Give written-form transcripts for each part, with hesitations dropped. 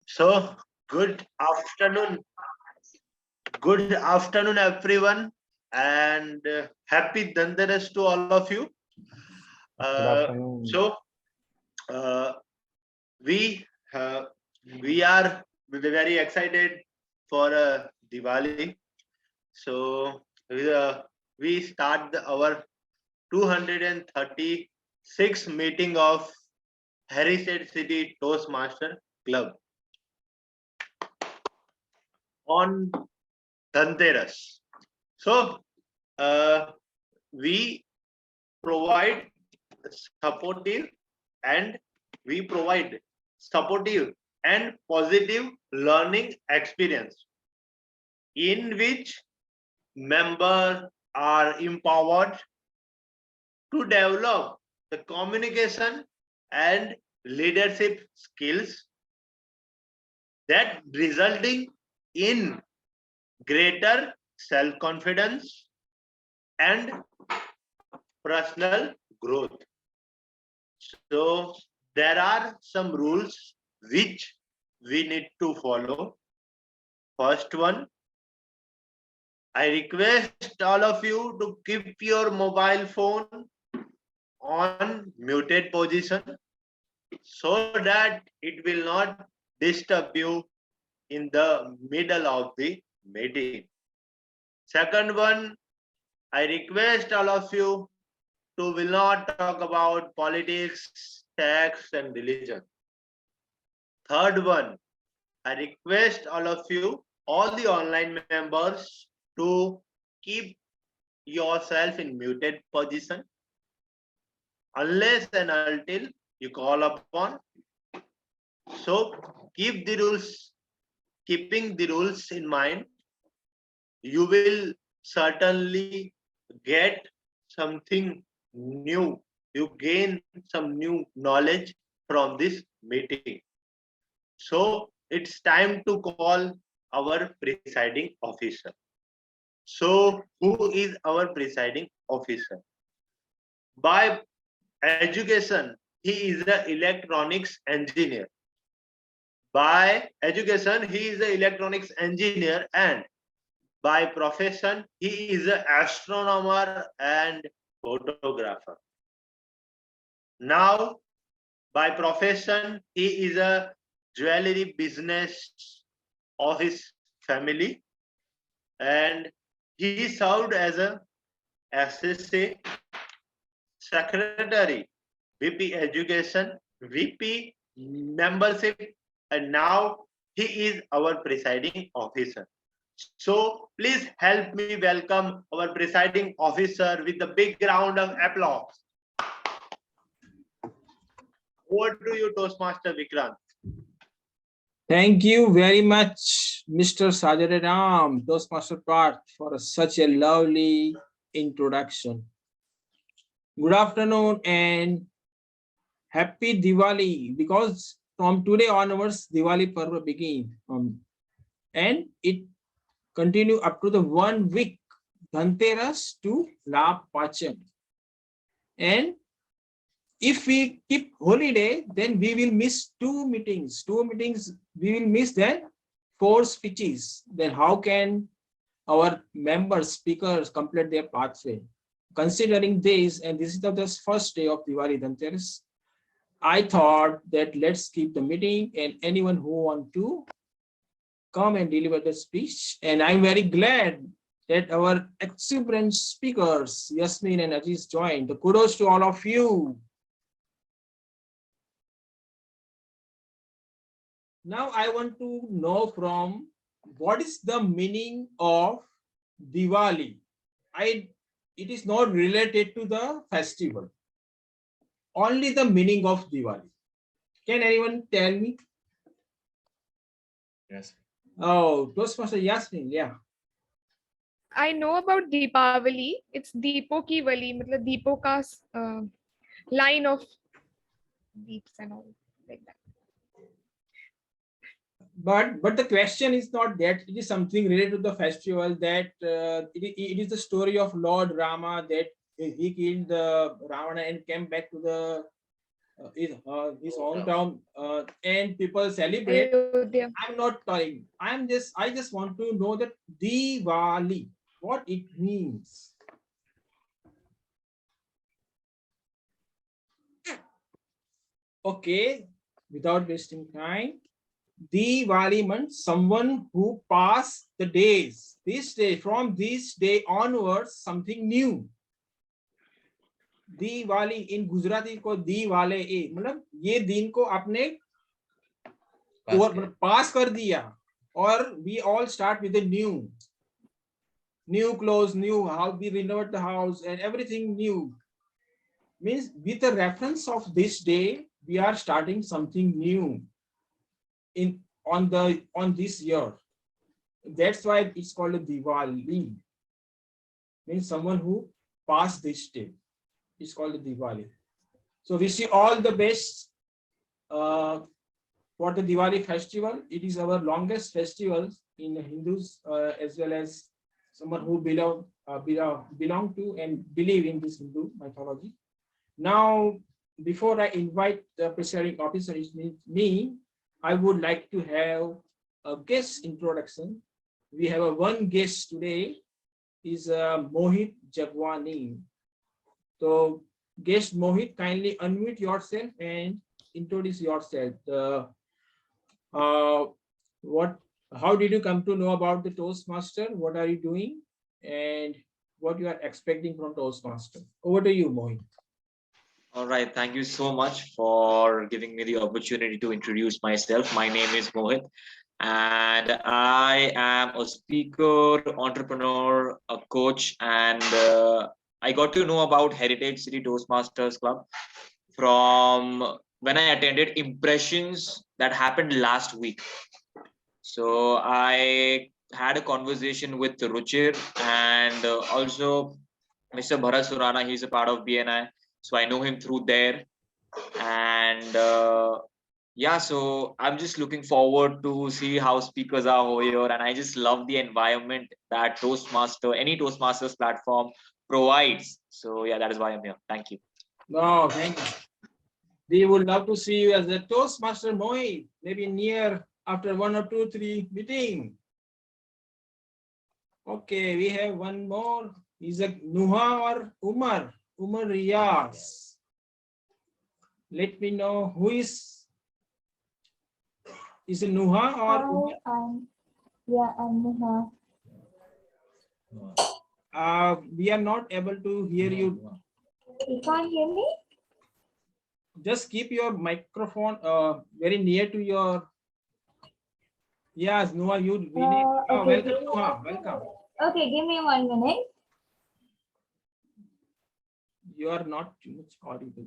So, good afternoon, everyone, and happy Dhanteras to all of you. Good Uh, afternoon. so, uh, we uh, we are very excited for Diwali. So, we start our 236th meeting of Heritage City Toastmaster Club on Dhanteras. So, uh, we provide supportive and we provide supportive and positive learning experience in which members are empowered to develop the communication and leadership skills that resulting in greater self-confidence and personal growth. So there are some rules which we need to follow. First one, I request all of you to keep your mobile phone on muted position so that it will not disturb you in the middle of the meeting. Second one, I request all of you to will not talk about politics, tax, and religion. Third one, I request all of you, all the online members, to keep yourself in muted position unless and until you call upon. So keeping the rules in mind, you will certainly get something new. You gain some new knowledge from this meeting. So it's time to call our presiding officer. So who is our presiding officer? By education, he is an electronics engineer. By education, he is an electronics engineer, and by profession, he is an astronomer and photographer. Now, by profession, he is a jewelry business of his family, and he served as a SSA secretary, VP education, VP membership, and now he is our presiding officer. So please help me welcome our presiding officer with a big round of applause. Over to you, Toastmaster Vikrant. Thank you very much, Mr. Sajaram, Toastmaster Parth, for such a lovely introduction. Good afternoon and happy Diwali, because from today onwards, Diwali Parva begins. And it continue up to the 1 week, Dhanteras to La Pacham. And if we keep holiday, then we will miss 2 meetings. 2 meetings, we will miss then 4 speeches. Then how can our members, speakers complete their pathway? Considering this, and this is the first day of Diwali Dhanteras, I thought that let's keep the meeting and anyone who want to come and deliver the speech. And I'm very glad that our exuberant speakers, Yasmin and Aziz, joined. The kudos to all of you. Now I want to know from what is the meaning of Diwali. It is not related to the festival. Only the meaning of Diwali. Can anyone tell me? Yes. Oh, Toastmaster Yasmin, yeah. I know about Deepavali. It's Deepo ki Wali, matlab Deepo ka line of deeps and all like that. But the question is not that. It is something related to the festival, that it is the story of Lord Rama, that he killed the Ravana and came back to the his hometown, and people celebrate. Ayodhya. I'm not telling. I just want to know that Diwali, what it means. Okay, without wasting time, Diwali means someone who pass the days. This day, from this day onwards, something new. Diwali इन गुजराती को दिवाले ए मतलब ये दिन को आपने पास कर दिया और we all start with a new clothes, new house, we renovate the house and everything new. Means with the reference of this day, we are starting something new on this year. That's why it's called a Diwali. Means someone who passed this day. It's called a Diwali. So wish you all the best for the Diwali festival. It is our longest festival in the Hindus, as well as someone who belong to and believe in this Hindu mythology. Now, before I invite the presiding officer, it means me, I would like to have a guest introduction. We have one guest today, is Mohit Jagwani. So, guest Mohit, kindly unmute yourself and introduce yourself. How did you come to know about the Toastmaster? What are you doing, and what you are expecting from Toastmaster? Over to you, Mohit. All right, thank you so much for giving me the opportunity to introduce myself. My name is Mohit, and I am a speaker, entrepreneur, a coach, and I got to know about Heritage City Toastmasters Club from when I attended Impressions that happened last week. So I had a conversation with Ruchir and also Mr. Bharat Surana. He's a part of BNI, so I know him through there. And yeah, so I'm just looking forward to see how speakers are here, and I just love the environment that any Toastmasters platform provides. So yeah, that is why I'm here. Thank you. No, thank you. We would love to see you as a Toastmaster, Mohit, maybe near after 1 or 2, 3 meeting. Okay, we have one more. Is it Nuha or Umar? Umar Riyaz. Let me know who is it Nuha or Umar? I'm Neha. We are not able to hear you. You can't hear me? Just keep your microphone very near to your. Yes, Nuha, we need. Okay. Welcome, Nuha. Welcome. Okay, give me 1 minute. You are not too much audible.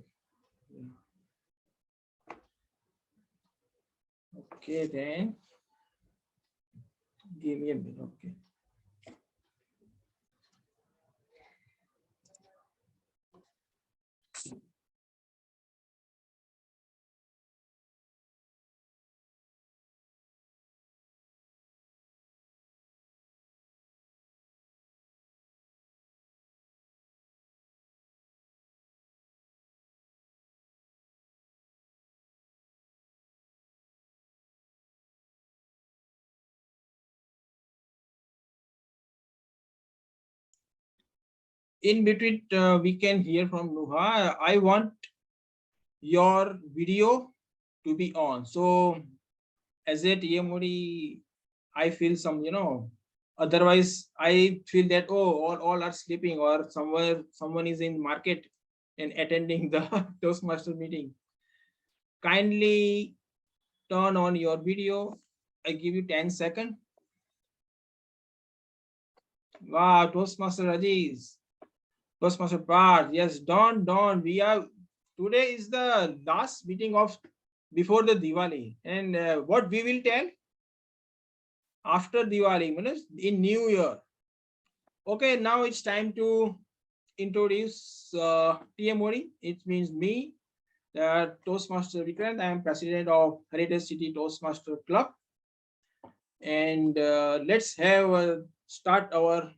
Okay, then. Give me a minute. Okay. In between, we can hear from Nuha. I want your video to be on. So, as a TMOD, I feel some, otherwise I feel that, oh, all are sleeping or someone is in market and attending the Toastmaster meeting. Kindly turn on your video. I give you 10 seconds. Wow, Toastmaster Rajesh. Toastmaster Parth, yes, Don, today is the last meeting of before the Diwali, and what we will tell after Diwali, means in New Year. Okay, now it's time to introduce TMOD. It means me, the Toastmaster Vikrant. I am president of Heritage City Toastmaster Club, and let's have start our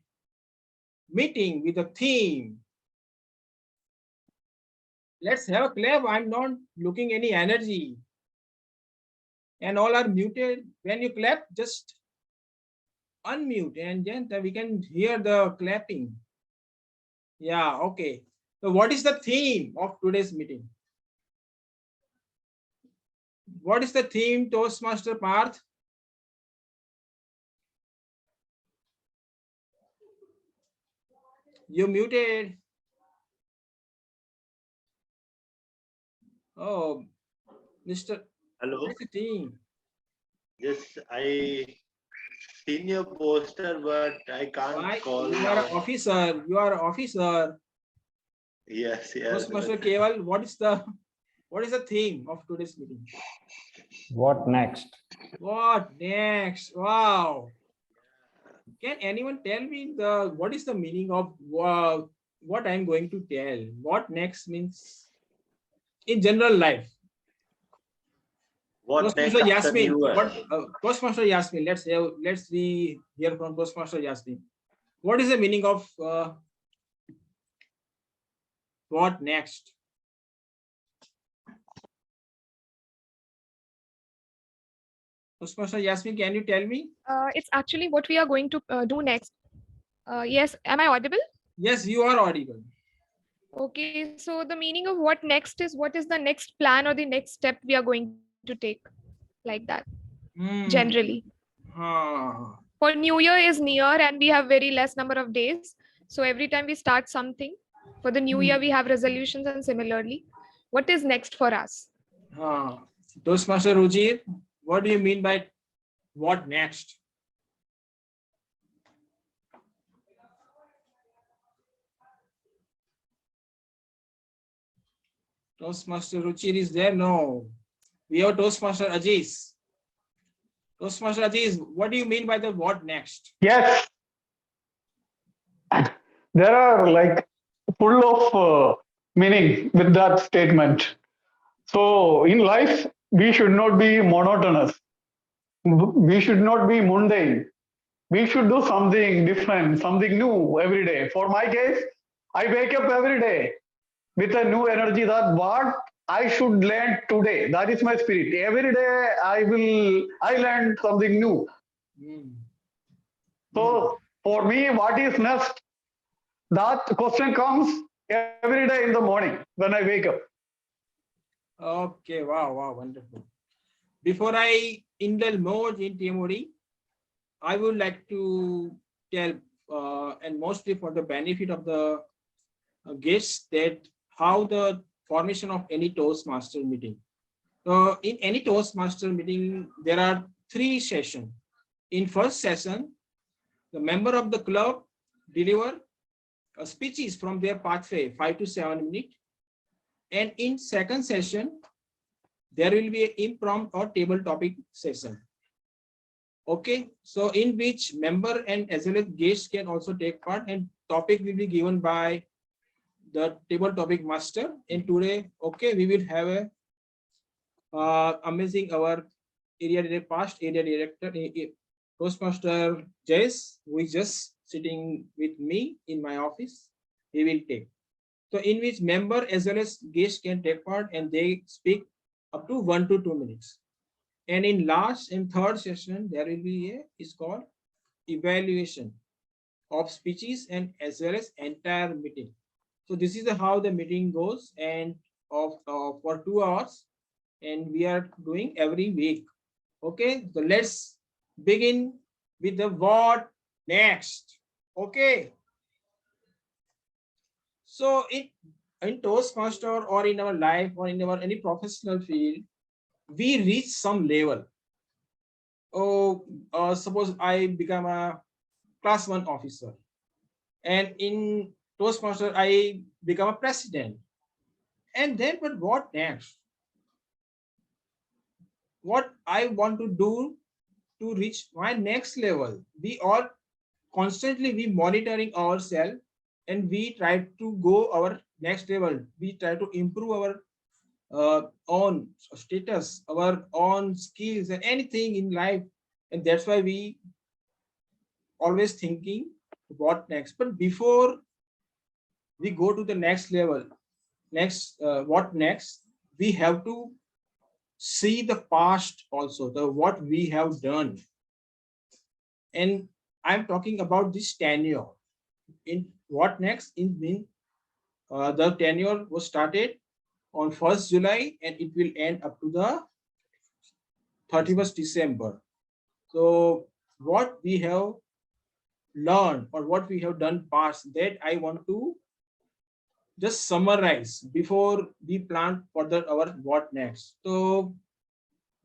meeting with a theme. Let's have a clap. I'm not looking any energy. And all are muted. When you clap, just unmute and then we can hear the clapping. Yeah, okay. So what is the theme of today's meeting? What is the theme, Toastmaster Parth? You muted. Oh, Mr. Hello. What's the team? Yes, I seen your poster, but I can't Why? call You are now. an officer. You are an officer. Yes, yes. Toastmaster Keval, what is the theme of today's meeting? What next? What next? Wow. Can anyone tell me what is the meaning of what I'm going to tell? What next means in general life? What next Toastmaster after Yasmin, New Year? Toastmaster Yasmin, let's hear from Toastmaster Yasmin. What is the meaning of what next? Toastmaster Yasmin, can you tell me? It's actually what we are going to do next. Yes, am I audible? Yes, you are audible. Okay, so the meaning of what next is what is the next plan or the next step we are going to take, like that, generally. For New Year is near and we have very less number of days. So every time we start something, for the new year we have resolutions, and similarly, what is next for us? Toastmaster Rujir, what do you mean by what next? Toastmaster Ruchir is there? No. We have Toastmaster Aziz. Toastmaster Aziz, what do you mean by the what next? Yes, there are like full of meaning with that statement. So in life, we should not be monotonous. We should not be mundane. We should do something different, something new every day. For my case, I wake up every day with a new energy that what I should learn today. That is my spirit. Every day I learn something new. So for me, what is next? That question comes every day in the morning when I wake up. Okay, wow, wonderful. Before I indulge more in theory, I would like to tell, and mostly for the benefit of the guests, that how the formation of any Toastmaster meeting. So in any Toastmaster meeting, there are 3 sessions. In first session, the member of the club deliver speeches from their pathway, 5 to 7 minutes. And in second session, there will be an impromptu or table topic session. Okay, so in which member and as well as guests can also take part, and topic will be given by the table topic master. And today, okay, we will have a amazing our past area director, Toastmaster Jace, who is just sitting with me in my office. He will take. So in which member as well as guests can take part, and they speak up to 1 to 2 minutes. And in last and third session, there will be is called evaluation of speeches and as well as entire meeting. So this is how the meeting goes, and for 2 hours, and we are doing every week. Okay, so let's begin with the what next. Okay. So in Toastmaster or in our life or in our any professional field, we reach some level. Suppose I become a class 1 officer, and in Toastmaster I become a president. And then, but what next? What I want to do to reach my next level? We all constantly we monitoring ourselves, and we try to go our next level. We try to improve our own status, our own skills, and anything in life. And that's why we always thinking what next. But before we go to the next level, next, what next? We have to see the past also, the what we have done. And I'm talking about this tenure. In what next? The tenure was started on 1st July and it will end up to the 31st December. So what we have learned or what we have done past, that I want to just summarize before we plan further our what next. So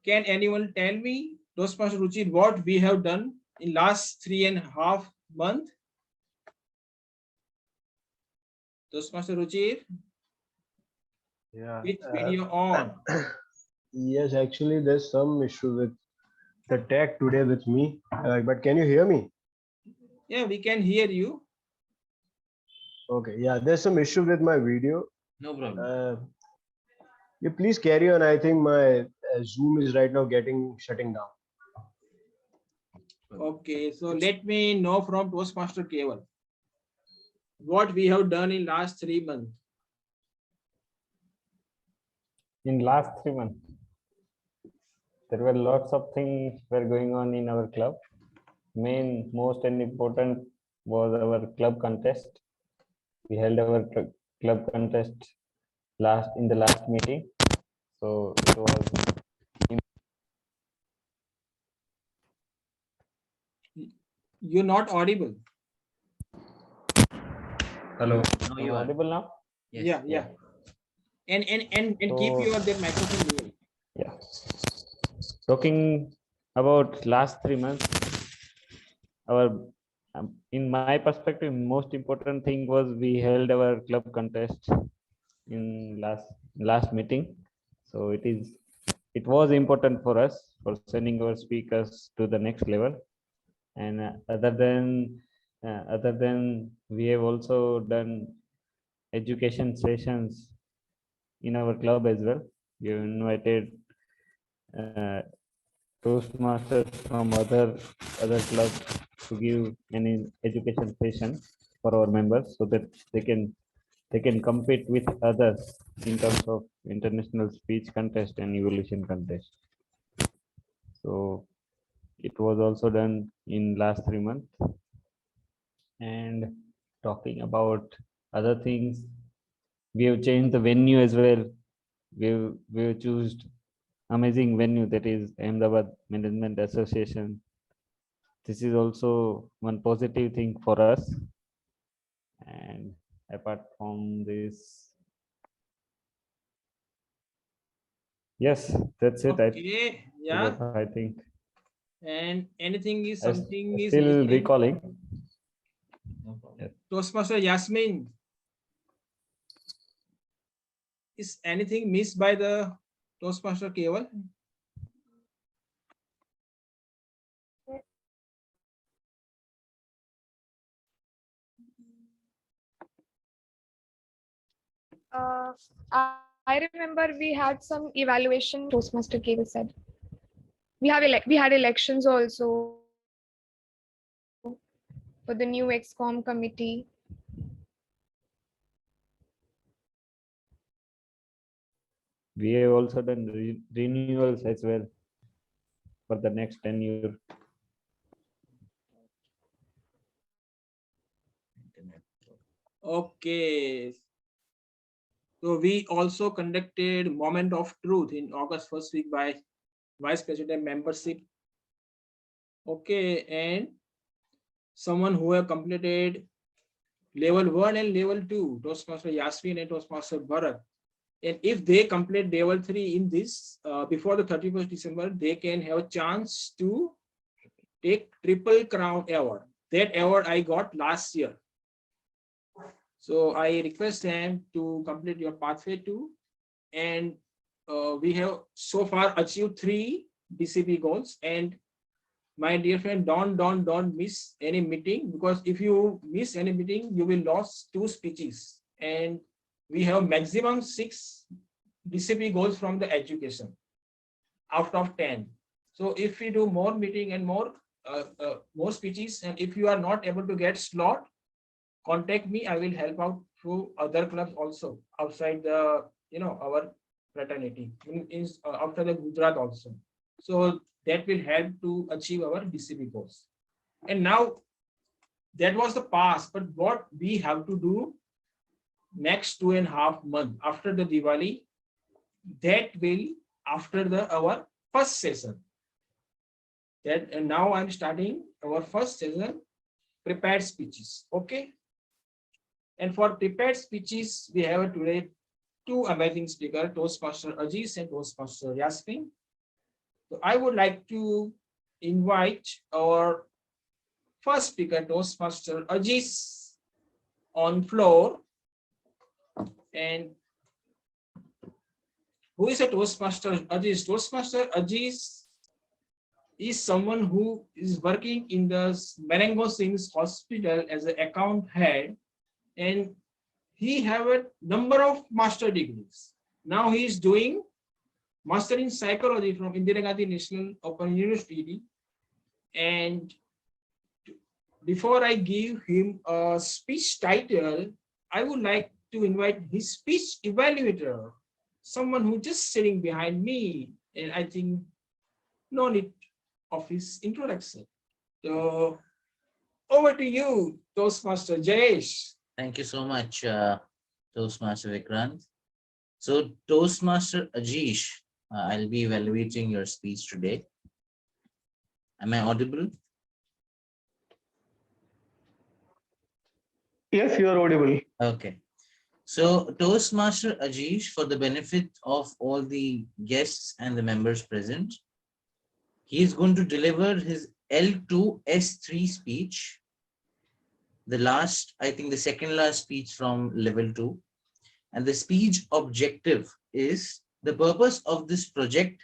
can anyone tell me, Toastmaster Ruchi, what we have done in last 3.5 months? Toastmaster Ruchi, Yeah. which video on? Yes, actually, there's some issue with the tech today with me. But can you hear me? Yeah, we can hear you. Okay. Yeah, there's some issue with my video. No problem. You please carry on. I think my Zoom is right now shutting down. Okay, so let me know from Toastmaster Keval what we have done in last 3 months. In last 3 months, there were lots of things were going on in our club. Most and important was our club contest. We held our club contest in the last meeting. So it was You're not audible. hello. Now you are audible now? Yes. Yeah. And keep So, your that microphone near. yeah. Talking about last 3 months, our in my perspective, most important thing was we held our club contest in last meeting. So it was important for us for sending our speakers to the next level. And other than we have also done education sessions in our club as well. We have invited Toastmasters from other clubs to give an education session for our members so that they can compete with others in terms of international speech contest and evolution contest. So it was also done in last 3 months. And talking about other things, we have changed the venue as well. We have chosen amazing venue, that is Ahmedabad Management Association. This is also one positive thing for us. And apart from this, yes, that's it. Okay. Yeah. I think. And anything is I'm something is still missing. recalling. No problem. Toastmaster Yasmin, is anything missed by the Toastmaster Keval? I remember we had some evaluation. Toastmaster Keval said we had elections also for the new XCOM committee. We have also done renewals as well for the next 10 years. Okay. So we also conducted Moment of Truth in August first week by Vice President membership. Okay, and someone who have completed level 1 and level 2, Toastmaster Yasmin and Toastmaster Bharat. And if they complete level 3 in this before the 31st December, they can have a chance to take Triple Crown Award. That award I got last year. So I request them to complete your pathway 2. And we have so far achieved 3 DCP goals. And my dear friend, don't miss any meeting, because if you miss any meeting, you will lose 2 speeches. And we have maximum 6 DCP goals from the education out of 10. So if we do more meeting and more speeches, and if you are not able to get slot, contact me. I will help out through other clubs also outside the, our fraternity outside the Gujarat also. So that will help to achieve our DCP goals. And now that was the past, but what we have to do next 2.5 months after the Diwali, that will after our first session. That and now I'm starting our first session, prepared speeches. Okay. And for prepared speeches, we have today two amazing speakers, Toastmaster Aziz and Toastmaster Yasmin. So I would like to invite our first speaker, Toastmaster Aziz, on floor. And who is a Toastmaster Aziz? Toastmaster Aziz is someone who is working in the Marengo Singh's hospital as an account head, and he have a number of master degrees. Now he is doing master in psychology from Indira Gandhi National Open University. And before I give him a speech title, I would like to invite his speech evaluator, someone who just sitting behind me, and I think no need of his introduction. So over to you, Toastmaster Jayesh. Thank you so much, Toastmaster Vikrant. So Toastmaster Ajish, I'll be evaluating your speech today. Am I audible? Yes, you are audible. Okay. So Toastmaster Ajish, for the benefit of all the guests and the members present, he is going to deliver his L2 S3 speech, I think the second last speech from level 2. And the speech objective is, the purpose of this project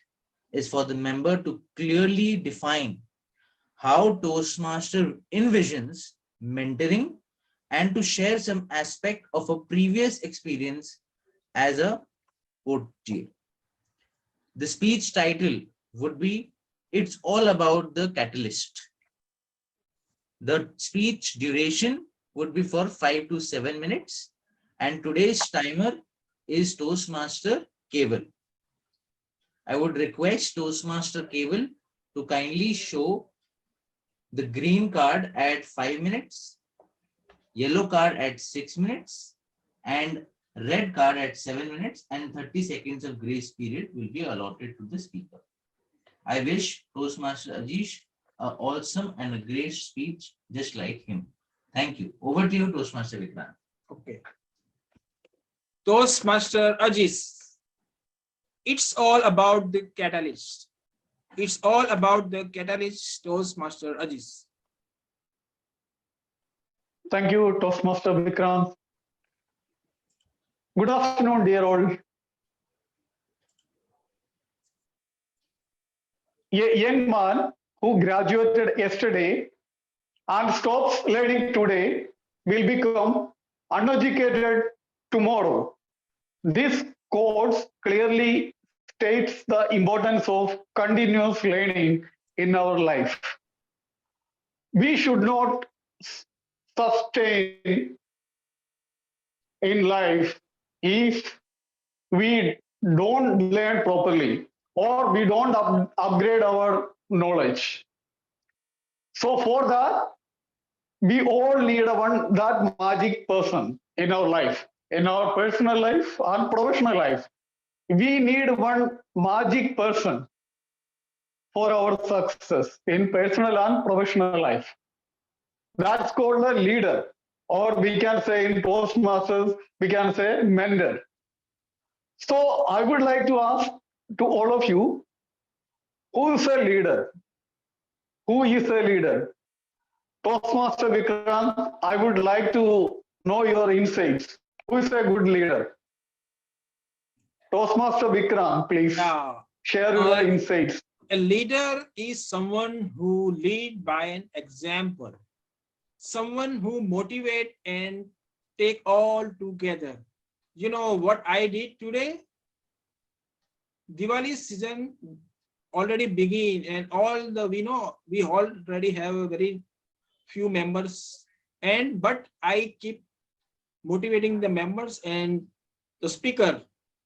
is for the member to clearly define how Toastmaster envisions mentoring and to share some aspect of a previous experience as a OTA. The speech title would be, It's All About the Catalyst. The speech duration would be for 5 to 7 minutes. And today's timer is Toastmaster Cable. I would request Toastmaster Cable to kindly show the green card at 5 minutes, yellow card at 6 minutes, and red card at 7 minutes, and 30 seconds of grace period will be allotted to the speaker. I wish Toastmaster Ajish an awesome and a great speech just like him. Thank you. Over to you, Toastmaster Vikrant. Okay. Toastmaster Aziz. It's all about the catalyst. It's all about the catalyst, Toastmaster Aziz. Thank you, Toastmaster Vikrant. Good afternoon, dear all. A young man who graduated yesterday and stops learning today will become uneducated tomorrow. This quote clearly states the importance of continuous learning in our life. We should not sustain in life if we don't learn properly or we don't upgrade our knowledge. So for that, we all need that magic person in our life, in our personal life and professional life. We need one magic person for our success in personal and professional life. That's called a leader, or we can say in Toastmasters, we can say mentor. So I would like to ask to all of you, who is a leader? Who is a leader? Toastmaster Vikrant, I would like to know your insights. Who is a good leader? Toastmaster Vikrant, please share your insights. A leader is someone who lead by an example, someone who motivate and take all together. You know what I did today? Diwali season already begin, and all the we already have a very few members but I keep motivating the members and the speaker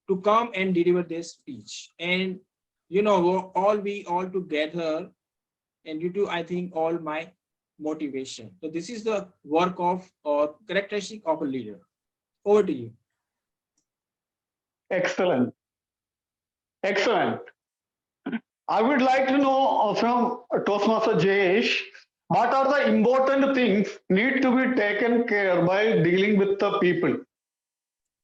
to come and deliver their speech. And we all together, and due to I think all my motivation. So this is the work of or characteristic of a leader. Over to you. Excellent. Excellent. I would like to know from Toastmaster Jayesh, what are the important things need to be taken care while dealing with the people?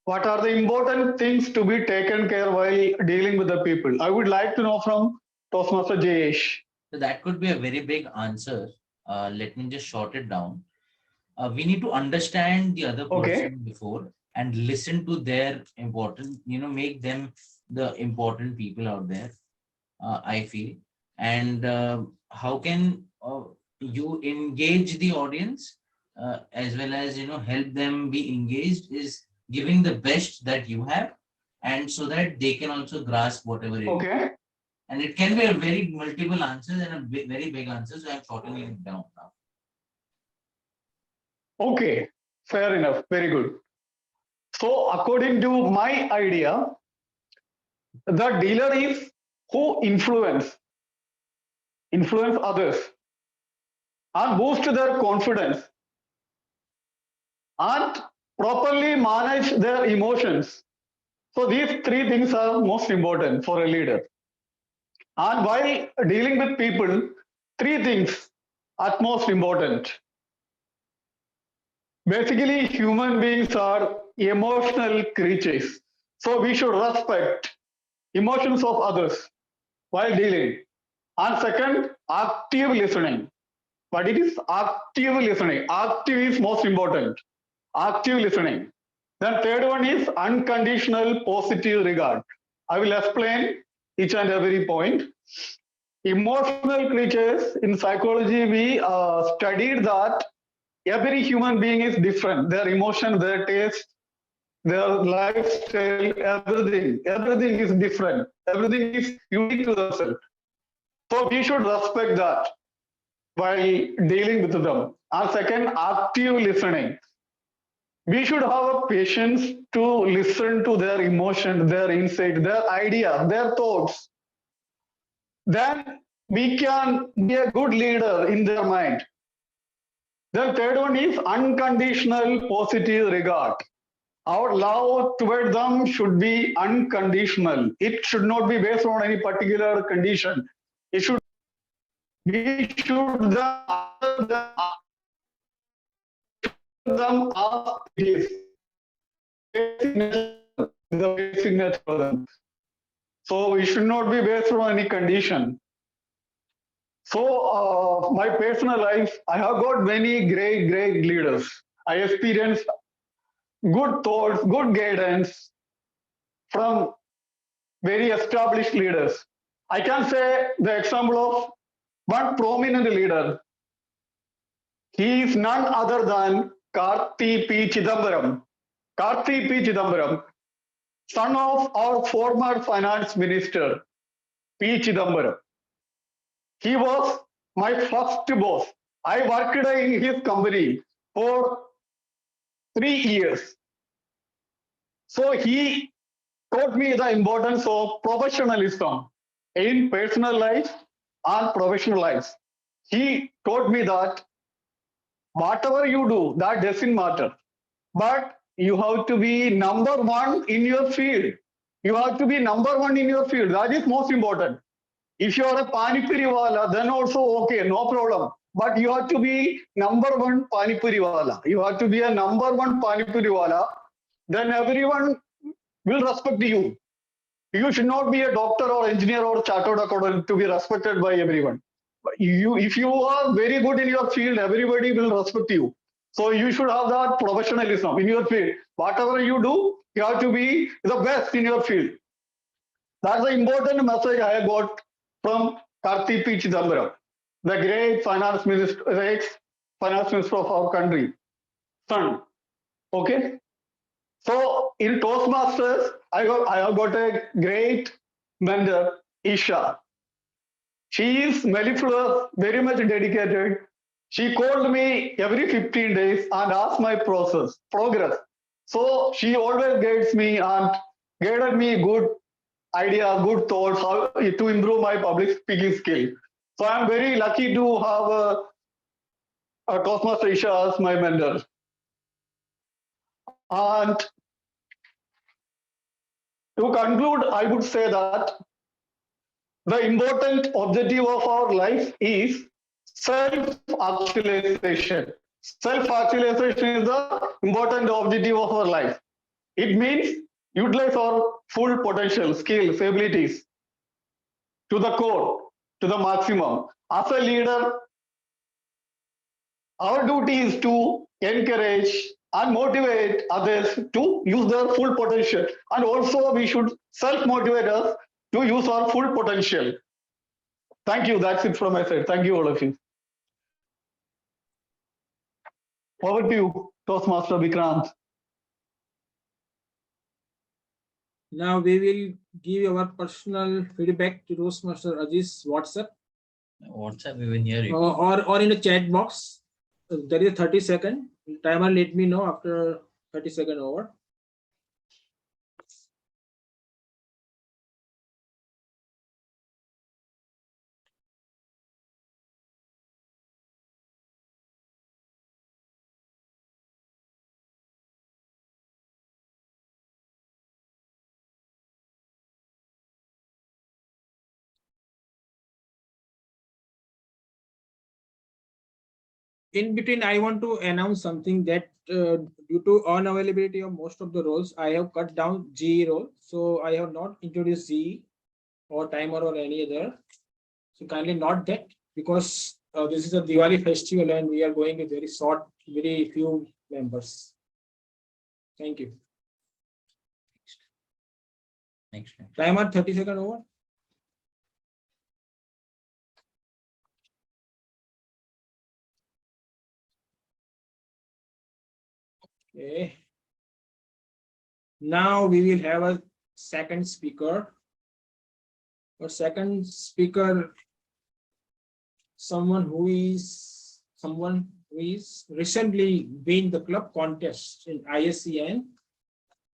What are the important things to be taken care while dealing with the people? I would like to know from Toastmaster Jayesh. So that could be a very big answer. Let me just short it down. We need to understand the other person before and listen to their important, make them the important people out there, I feel. And how can you engage the audience as well as, help them be engaged is giving the best that you have, and so that they can also grasp whatever it is. And it can be a very multiple answers and a very big answer. So I'm shortening it down now. Okay, fair enough. Very good. So according to my idea, the dealer is who influence others and boost their confidence and properly manage their emotions. So these three things are most important for a leader. And while dealing with people, three things are most important. Basically, human beings are emotional creatures. So we should respect emotions of others while dealing. And second, active listening. But it is active listening. Active is most important. Active listening. Then third one is unconditional positive regard. I will explain each and every point. Emotional creatures, in psychology, we studied that every human being is different. Their emotion, their taste, their lifestyle, everything is different. Everything is unique to themselves. So we should respect that while dealing with them. And second, active listening. We should have a patience to listen to their emotion, their insight, their idea, their thoughts. Then we can be a good leader in their mind. Then third one is unconditional positive regard. Our love toward them should be unconditional. It should not be based on any particular condition. It should we should them as it is. The basic nature for them. So we should not be based on any condition. So my personal life, I have got many great leaders. I experienced good thoughts, good guidance from very established leaders. I can say the example of one prominent leader. He is none other than Karti P. Chidambaram. Karti P. Chidambaram, son of our former finance minister, P. Chidambaram. He was my first boss. I worked in his company for 3 years. So he taught me the importance of professionalism in personal life and professional life. He taught me that whatever you do, that doesn't matter. But you have to be number one in your field. You have to be number one in your field. That is most important. If you are a Pani Puri wala, then also okay, no problem. But you have to be number one Pani Puri wala. You have to be a number one Pani Puri wala. Then everyone will respect you. You should not be a doctor or engineer or chartered accountant to be respected by everyone. If you are very good in your field, everybody will respect you. So you should have that professionalism in your field. Whatever you do, you have to be the best in your field. That's the important message I got from Karti P. Chidambaram, the great finance minister, the ex-finance minister of our country, son. Okay? So in Toastmasters, I have got a great mentor, Isha. She is mellifluous, very much dedicated. She called me every 15 days and asked my progress. So she always guides me and guided me good ideas, good thoughts, how to improve my public speaking skill. So I'm very lucky to have a Toastmaster Isha as my mentor. And to conclude, I would say that the important objective of our life is self-actualization. Self-actualization is the important objective of our life. It means utilize our full potential, skills, abilities to the core, to the maximum. As a leader, our duty is to encourage and motivate others to use their full potential. And also we should self-motivate us to use our full potential. Thank you. That's it from my side. Thank you, all of you. Over to you, Toastmaster Vikrant. Now we will give our personal feedback to Toastmaster Ajit's WhatsApp. WhatsApp, we will hear you. Or in the chat box. There is 30-second timer. Let me know after 30-second over. In between, I want to announce something that due to unavailability of most of the roles, I have cut down GE role. So I have not introduced GE or timer or any other. So kindly note that, because this is a Diwali festival and we are going with very short, very few members. Thank you. Next. Timer 30-second over. Okay. Now we will have a second speaker. Our second speaker, someone who is recently been the club contest in ISCN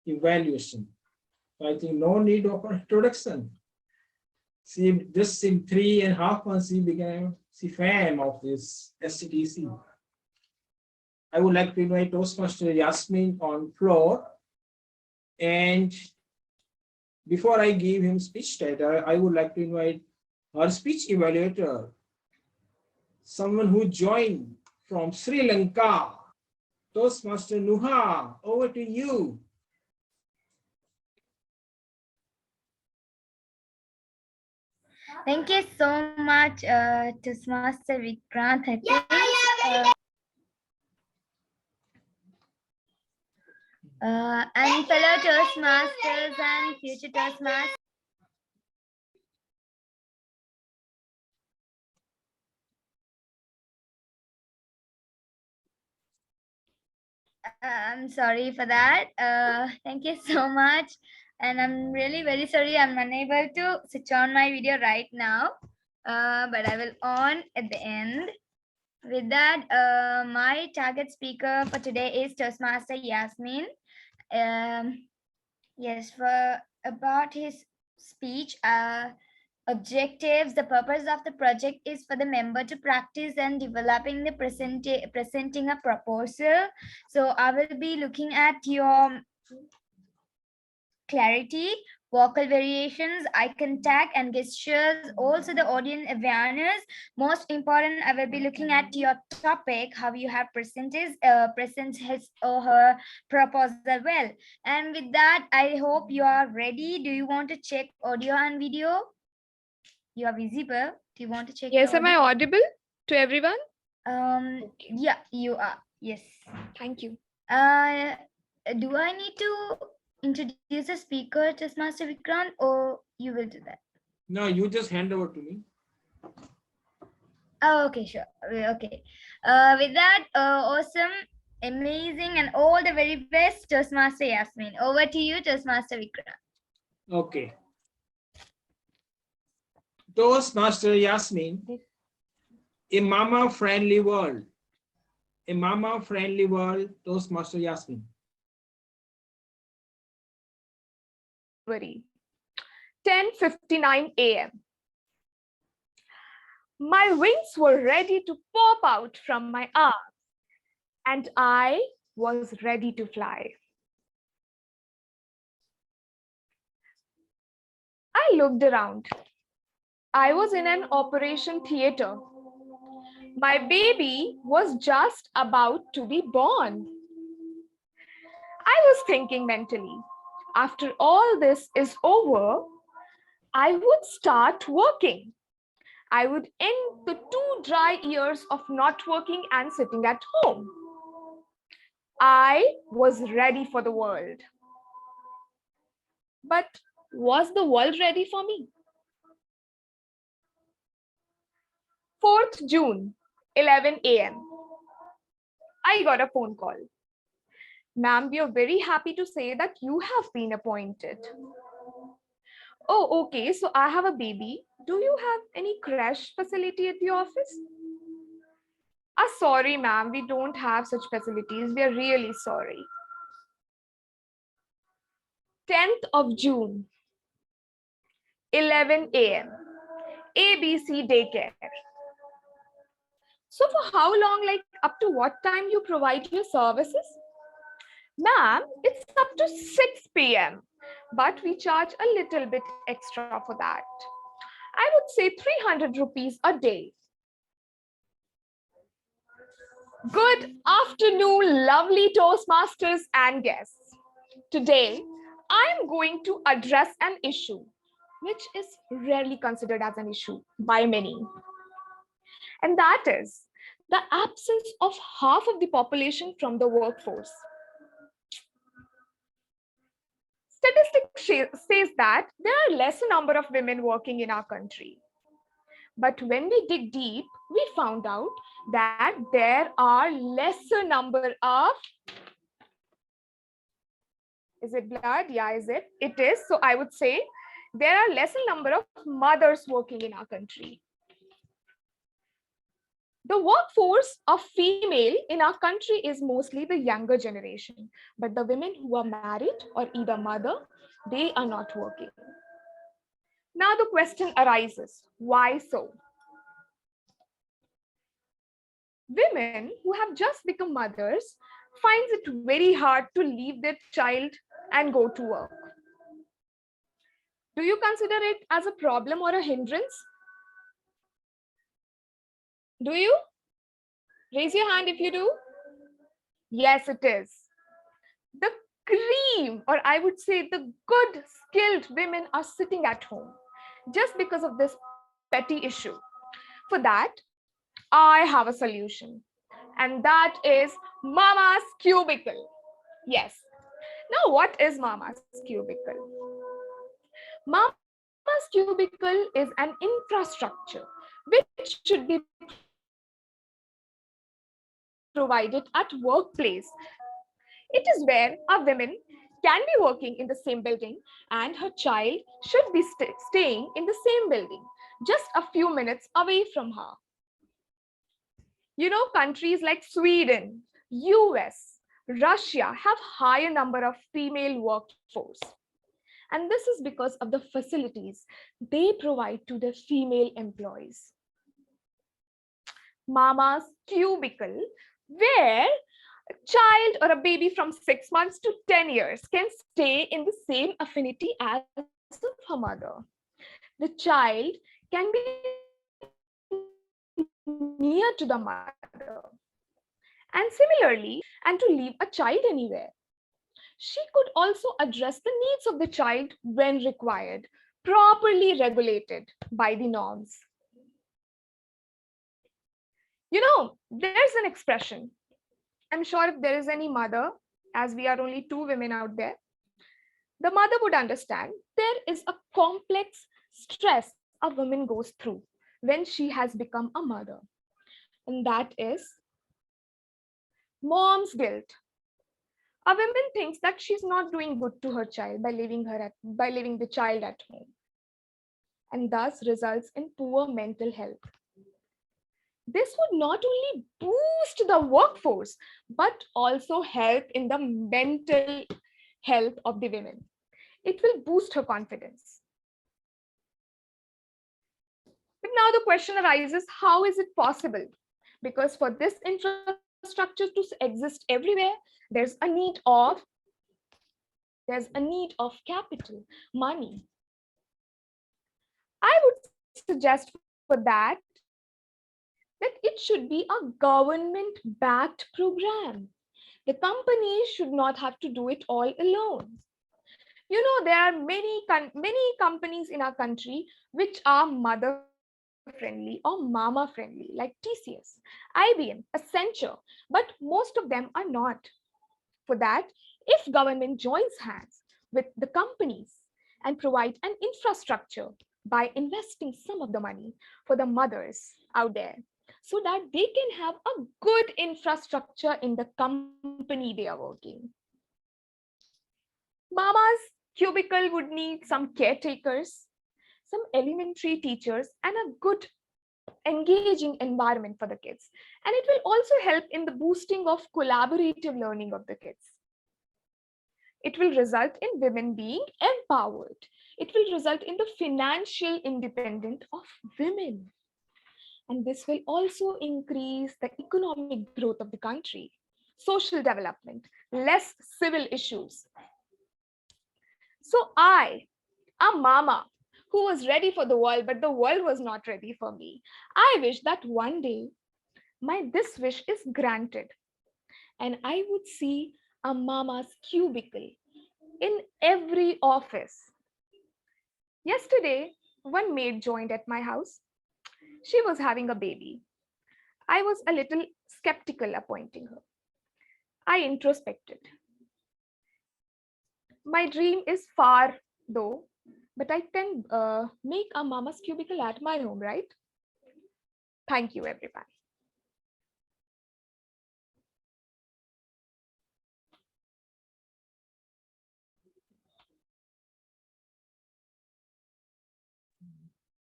evaluation. So I think no need of an introduction. She just in 3.5 months she became fan of this SCTC. I would like to invite Toastmaster Yasmin on floor. And before I give him speech title, I would like to invite our speech evaluator, someone who joined from Sri Lanka, Toastmaster Nuha. Over to you. Thank you so much, Toastmaster Vikrant. I think, and fellow Toastmasters and future Toastmasters. I'm sorry for that. Thank you so much. And I'm really very sorry I'm unable to switch on my video right now. But I will on at the end. With that, my target speaker for today is Toastmaster Yasmin. Yes, for about his speech, objectives. The purpose of the project is for the member to practice and developing the presenting a proposal. So I will be looking at your clarity, vocal variations, eye contact and gestures, also the audience awareness. Most important, I will be looking at your topic, how you have present his or her proposal well. And with that, I hope you are ready. Do you want to check audio and video? You are visible. Do you want to check? Yes, am I audible to everyone? Yeah, you are. Yes. Thank you. Do I need to introduce the speaker, Toastmaster Vikrant, or you will do that? No, you just hand over to me. Oh, okay, sure. Okay. With that, awesome, amazing, and all the very best, Toastmaster Yasmin. Over to you, Toastmaster Vikrant. A mama-friendly world. A mama-friendly world. Toastmaster Yasmin. 10:59 a.m. My wings were ready to pop out from my arms, and I was ready to fly. I looked around. I was in an operation theater. My baby was just about to be born. I was thinking mentally, after all this is over, I would start working. I would end the 2 dry years of not working and sitting at home. I was ready for the world. But was the world ready for me? 4th June, 11 a.m. I got a phone call. Ma'am, we are very happy to say that you have been appointed. Oh, okay, so I have a baby. Do you have any crash facility at the office? Sorry, ma'am, we don't have such facilities. We are really sorry. 10th of June, 11 a.m. ABC daycare. So for how long, like up to what time you provide your services? Ma'am, it's up to 6 p.m. But we charge a little bit extra for that. I would say 300 rupees a day. Good afternoon, lovely Toastmasters and guests. Today, I am going to address an issue which is rarely considered as an issue by many. And that is the absence of half of the population from the workforce. Statistics says that there are lesser number of women working in our country. But when we dig deep, we found out that there are lesser number of, is it blood? Yeah, is it? It is. So I would say there are lesser number of mothers working in our country. The workforce of female in our country is mostly the younger generation, but the women who are married or either mother, they are not working. Now the question arises, why so? Women who have just become mothers finds it very hard to leave their child and go to work. Do you consider it as a problem or a hindrance? Do you? Raise your hand if you do. Yes, it is. The cream, or I would say the good skilled women are sitting at home just because of this petty issue. For that, I have a solution, and that is Mama's Cubicle. Yes. Now, what is Mama's Cubicle? Mama's Cubicle is an infrastructure which should be provided at workplace. It is where a woman can be working in the same building and her child should be staying in the same building, just a few minutes away from her. You know, countries like Sweden, US, Russia have higher number of female workforce. And this is because of the facilities they provide to their female employees. Mama's Cubicle, where a child or a baby from 6 months to 10 years can stay in the same affinity as her mother. The child can be near to the mother. And similarly, and to leave a child anywhere. She could also address the needs of the child when required, properly regulated by the norms. You know, there's an expression. I'm sure if there is any mother, as we are only 2 women out there, the mother would understand there is a complex stress a woman goes through when she has become a mother. And that is mom's guilt. A woman thinks that she's not doing good to her child by leaving the child at home, and thus results in poor mental health. This would not only boost the workforce, but also help in the mental health of the women. It will boost her confidence. But now the question arises, how is it possible? Because for this infrastructure to exist everywhere, there's a need of capital, money. I would suggest for that it should be a government-backed program. The company should not have to do it all alone. You know, there are many companies in our country which are mother friendly or mama friendly, like TCS, IBM, Accenture, but most of them are not. For that, if government joins hands with the companies and provide an infrastructure by investing some of the money for the mothers out there, so that they can have a good infrastructure in the company they are working. Mama's cubicle would need some caretakers, some elementary teachers, and a good engaging environment for the kids. And it will also help in the boosting of collaborative learning of the kids. It will result in women being empowered. It will result in the financial independence of women. And this will also increase the economic growth of the country, social development, less civil issues. So I, a mama who was ready for the world, but the world was not ready for me, I wish that one day this wish is granted and I would see a mama's cubicle in every office. Yesterday, one maid joined at my house. She was having a baby. I was a little skeptical appointing her. I introspected. My dream is far though, but I can make a mama's cubicle at my home, right? Thank you, everybody.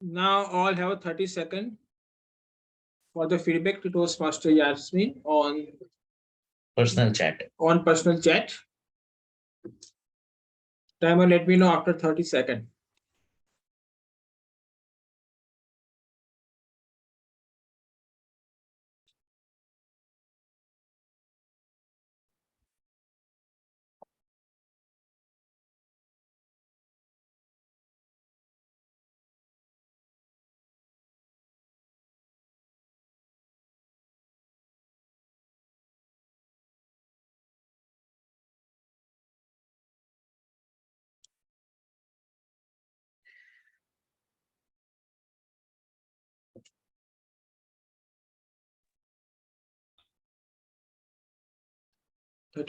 Now all have a 30-second for the feedback to Toastmaster Yasmin on Personal chat. personal chat. Timer, let me know after 30 seconds.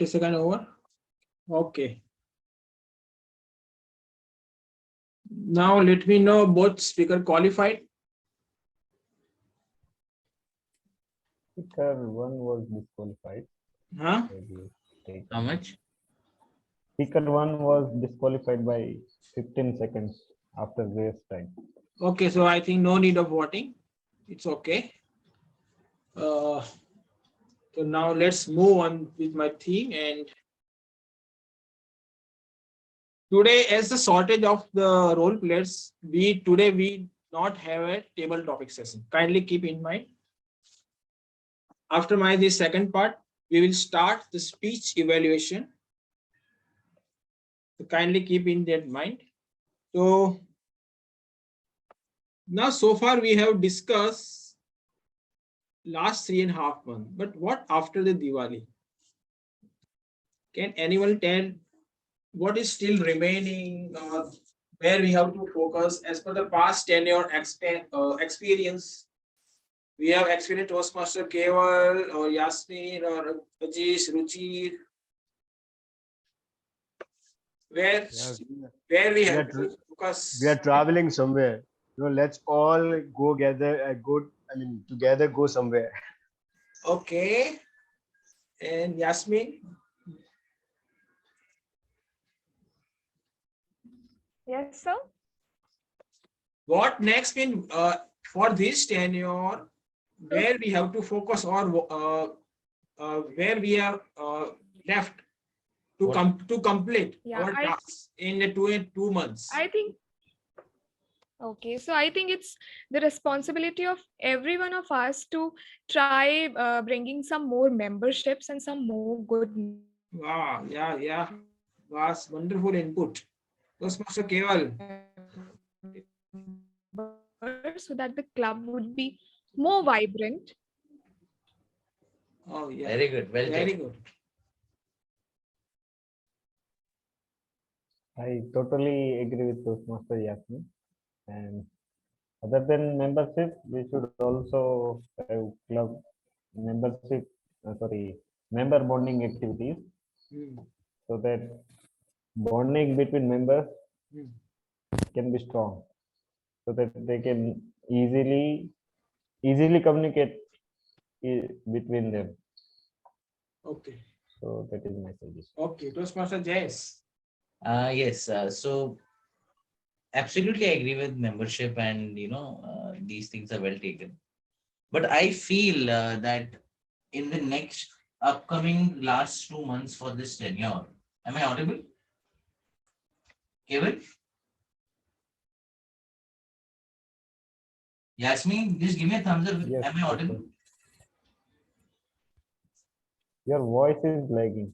Second over. Okay. Now let me know both speaker qualified. Speaker 1 was disqualified. Huh? How much? Speaker 1 was disqualified by 15 seconds after grace time. Okay, so I think no need of voting. It's okay. So now let's move on with my theme. And today, as the shortage of the role players, we not have a table topic session. Kindly keep in mind. After this second part, we will start the speech evaluation. So kindly keep in that mind. So now so far we have discussed last 3.5 months, but what after the Diwali? Can anyone tell what is still remaining, where we have to focus as per the past tenure experience? We have experienced Toastmaster Keval or Yasmin or Ajish, Ruchi. Where we have to focus? We are traveling somewhere. Let's all go together. Together go somewhere. Okay. And Yasmin? Yes, sir. What next mean for this tenure? where we have to focus or where we are left to complete Yeah, our tasks in 2 months. I think okay, so I think it's the responsibility of every one of us to try bringing some more memberships and some more good Wow, yeah. Was wonderful input. Toastmaster Keval. so that the club would be more vibrant. Oh, yeah. Very good. Well Very taken. good. I totally agree with Toastmaster Yasmin. And other than membership, we should also have club membership, member bonding activities, so that bonding between members can be strong, so that they can easily communicate between them. Okay. So that is my suggestion. Okay, Toastmaster Jess. Yes. So absolutely, I agree with membership, and these things are well taken. But I feel that in the next upcoming last 2 months for this tenure, am I audible? Kevin? Yasmin, just give me a thumbs up. Yes, Am I audible? okay. Your voice is lagging.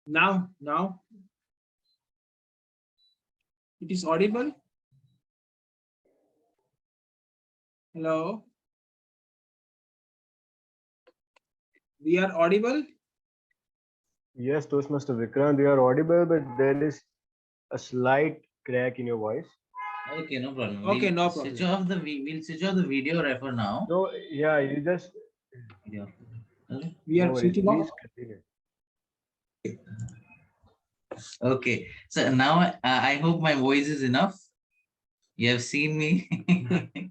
Now, it is audible. Hello. We are audible. Yes, Toastmaster Vikrant, you are audible, but there is a slight crack in your voice. Okay, no problem. Okay, no Switch problem. off the we'll switch off the video for now. No, yeah, you just Video. Okay. We no are worries. switching off. Please continue. Okay. So now I hope my voice is enough. You have seen me.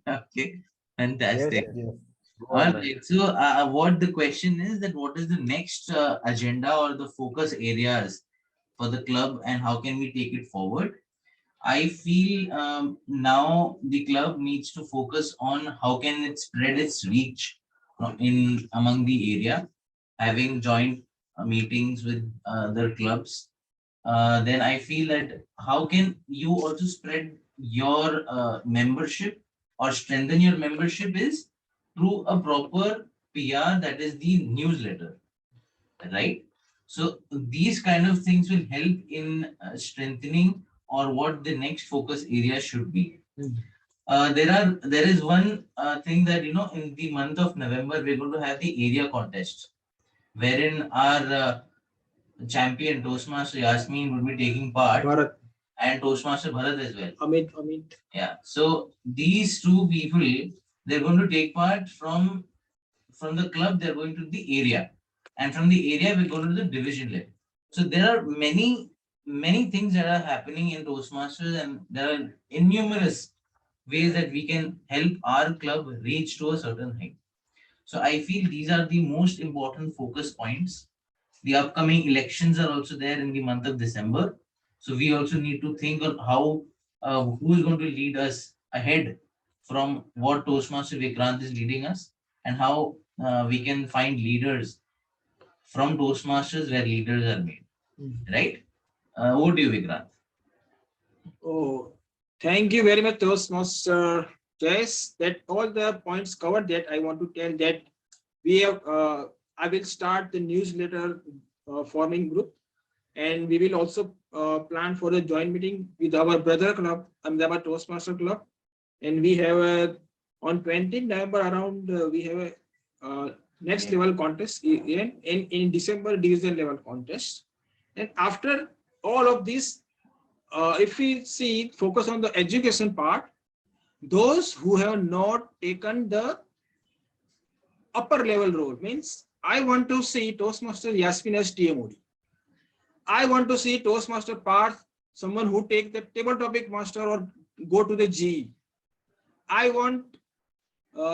Okay. Fantastic. Yes. Yes. Go All on, man. right. So, what the question is that what is the next agenda or the focus areas for the club, and how can we take it forward? I feel now the club needs to focus on how can it spread its reach in among the area, having joint meetings with other clubs. Then I feel that how can you also spread your membership or strengthen your membership is through a proper PR, that is the newsletter, right? So these kind of things will help in strengthening or what the next focus area should be. There is one thing that in the month of November we're going to have the area contest, wherein our champion Toastmaster Yasmin would be taking part, Bharat. and Toastmaster Bharat as well. Amit. Yeah. So these two people, they're going to take part from the club. They're going to the area, and from the area we're going to the division level. So there are many things that are happening in Toastmasters, and there are innumerous ways that we can help our club reach to a certain height. So I feel these are the most important focus points. The upcoming elections are also there in the month of December. So we also need to think on how who is going to lead us ahead from what Toastmaster Vikrant is leading us, and how we can find leaders from Toastmasters where leaders are made. Right? Over to you, Vikrant. Oh, thank you very much, Toastmaster Jess. That all the points covered. That I want to tell that we have. I will start the newsletter forming group, and we will also plan for a joint meeting with our brother club, Ahmedabad Toastmaster Club, and we have on 20th November around we have a next level contest in December division level contest, and after all of this, if we see focus on the education part, those who have not taken the upper level role means I want to see Toastmaster Yasmin as TMOD. I want to see Toastmaster Parth, someone who take the table topic master or go to the G. I want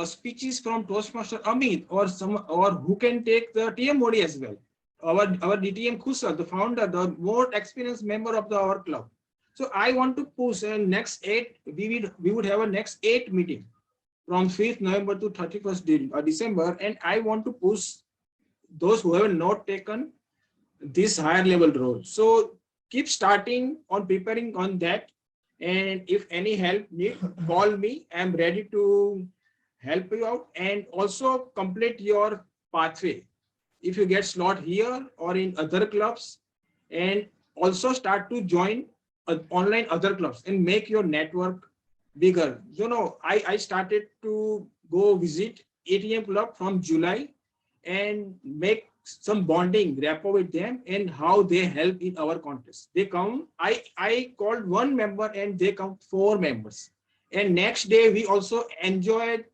speeches from Toastmaster Amit or who can take the TMOD as well. Our DTM Kusal, the founder, the more experienced member of our club. So I want to push next 8, we would have a next 8 meeting from 5th November to 31st December. And I want to push those who have not taken this higher level role. So keep starting on preparing on that. And if any help need, call me. I'm ready to help you out, and also complete your pathway. If you get slot here or in other clubs, and also start to join online other clubs and make your network bigger. You know, I started to go visit ATM club from July and make some bonding rapport with them and how they help in our contest. They come, I called one member and they come 4 members. And next day we also enjoyed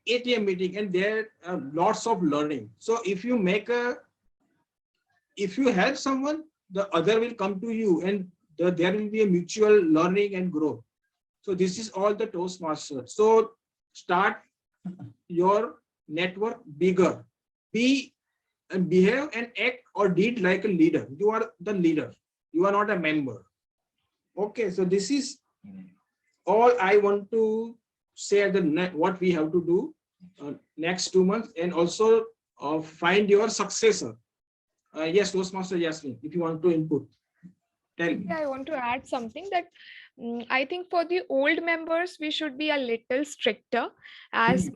ATM meeting, and there are lots of learning. So if you help someone, the other will come to you, and there will be a mutual learning and growth. So this is all the Toastmasters. So start your network bigger. Be and behave and act or did like a leader. You are the leader. You are not a member. Okay, so this is all I want to say. What we have to do next 2 months, and also find your successor. Yes, Toastmaster Yasmin, if you want to input, tell me. Yeah, I want to add something that I think for the old members, we should be a little stricter. As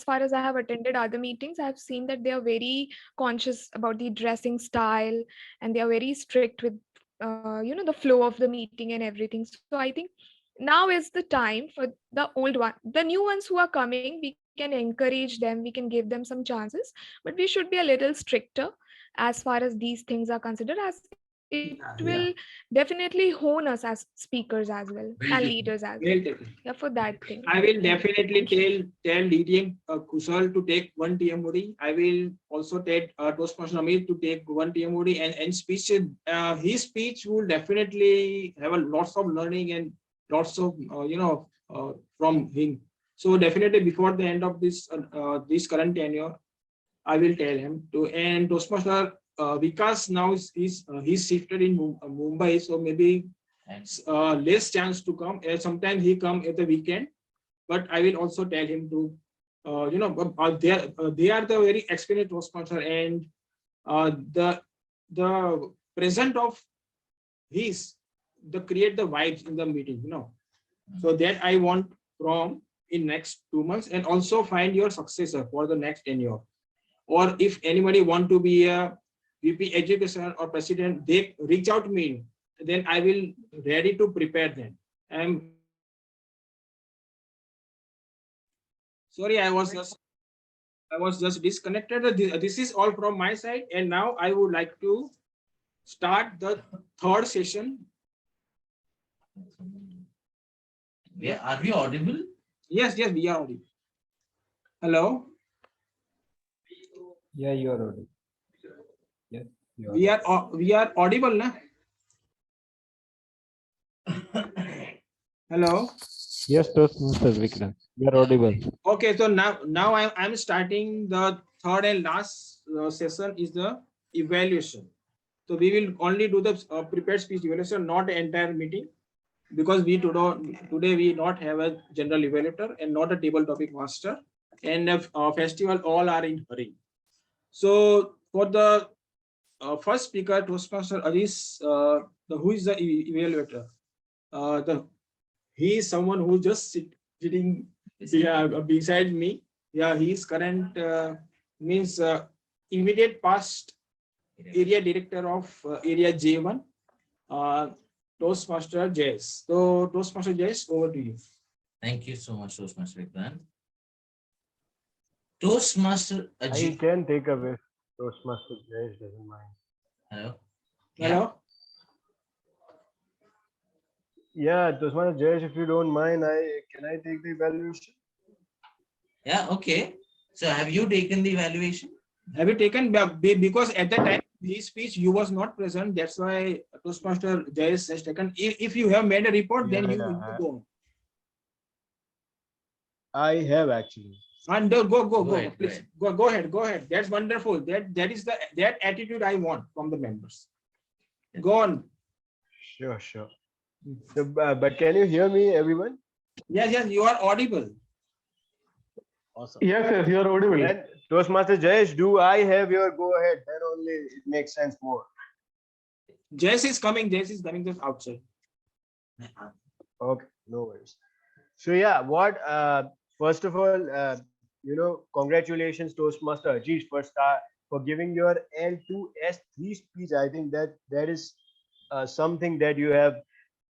far as I have attended other meetings, I've seen that they are very conscious about the dressing style, and they are very strict with the flow of the meeting and everything. So I think now is the time for the new ones who are coming. We can encourage them, we can give them some chances, but we should be a little stricter as far as these things are considered, as it will definitely hone us as speakers as well and leaders as well. Yeah, for that thing. I will definitely tell DTM Kushal to take 1 TMOD. I will also take Toastmaster Amit to take 1 TMOD, and speech. His speech will definitely have a lots of learning and lots of from him. So definitely before the end of this current tenure, I will tell him to. And Toastmaster Vikas now he's shifted in Mumbai, so maybe less chance to come. Sometimes he come at the weekend, but I will also tell him to, they are the very experienced Toastmaster, and the present of his create the vibes in the meeting, So that I want from in next 2 months, and also find your successor for the next tenure. Or if anybody want to be a VP education or president, they reach out to me, then I will ready to prepare them. I'm sorry, I was just disconnected. This is all from my side, and now I would like to start the 3rd session. Yeah, are we audible? Yes, we are audible. Hello. Yeah, you are audible. Yes, We are audible, na? Hello. Yes, Toastmasters Vikram, you are audible. Okay, so now I'm starting the 3rd and last session is the evaluation. So we will only do the prepared speech evaluation, not the entire meeting, because today we not have a general evaluator and not a table topic master, and festival all are in hurry. So for the first speaker, Toastmaster Aris, who is the evaluator? He is someone who just sitting beside me. Yeah, he is current means immediate past area director of area J1, Toastmaster Jayesh. So Toastmaster Jayesh, over to you. Thank you so much, Toastmaster Vikram. Toastmaster I can take away. Toastmaster Jayesh doesn't mind. Hello. Hello. Yeah, Toastmaster Jayesh, if you don't mind, can I take the evaluation? Yeah, okay. So have you taken the evaluation? Have you taken, because at the time his speech you was not present, that's why Toastmaster Jayesh has taken. If you have made a report, then you go on. I have actually. And go ahead, please. Go ahead. That's wonderful. That is that attitude I want from the members. Go on. Sure. So, but can you hear me, everyone? Yes, yes, you are audible. Awesome. Yes, you're audible. Then Toastmaster Jayesh, do I have your go ahead? Then only it makes sense more. Jess is coming. Jess is coming just outside. Okay, no worries. So yeah, what first of all, congratulations Toastmaster Ajit for giving your L2S3 speech. I think that is something that you have,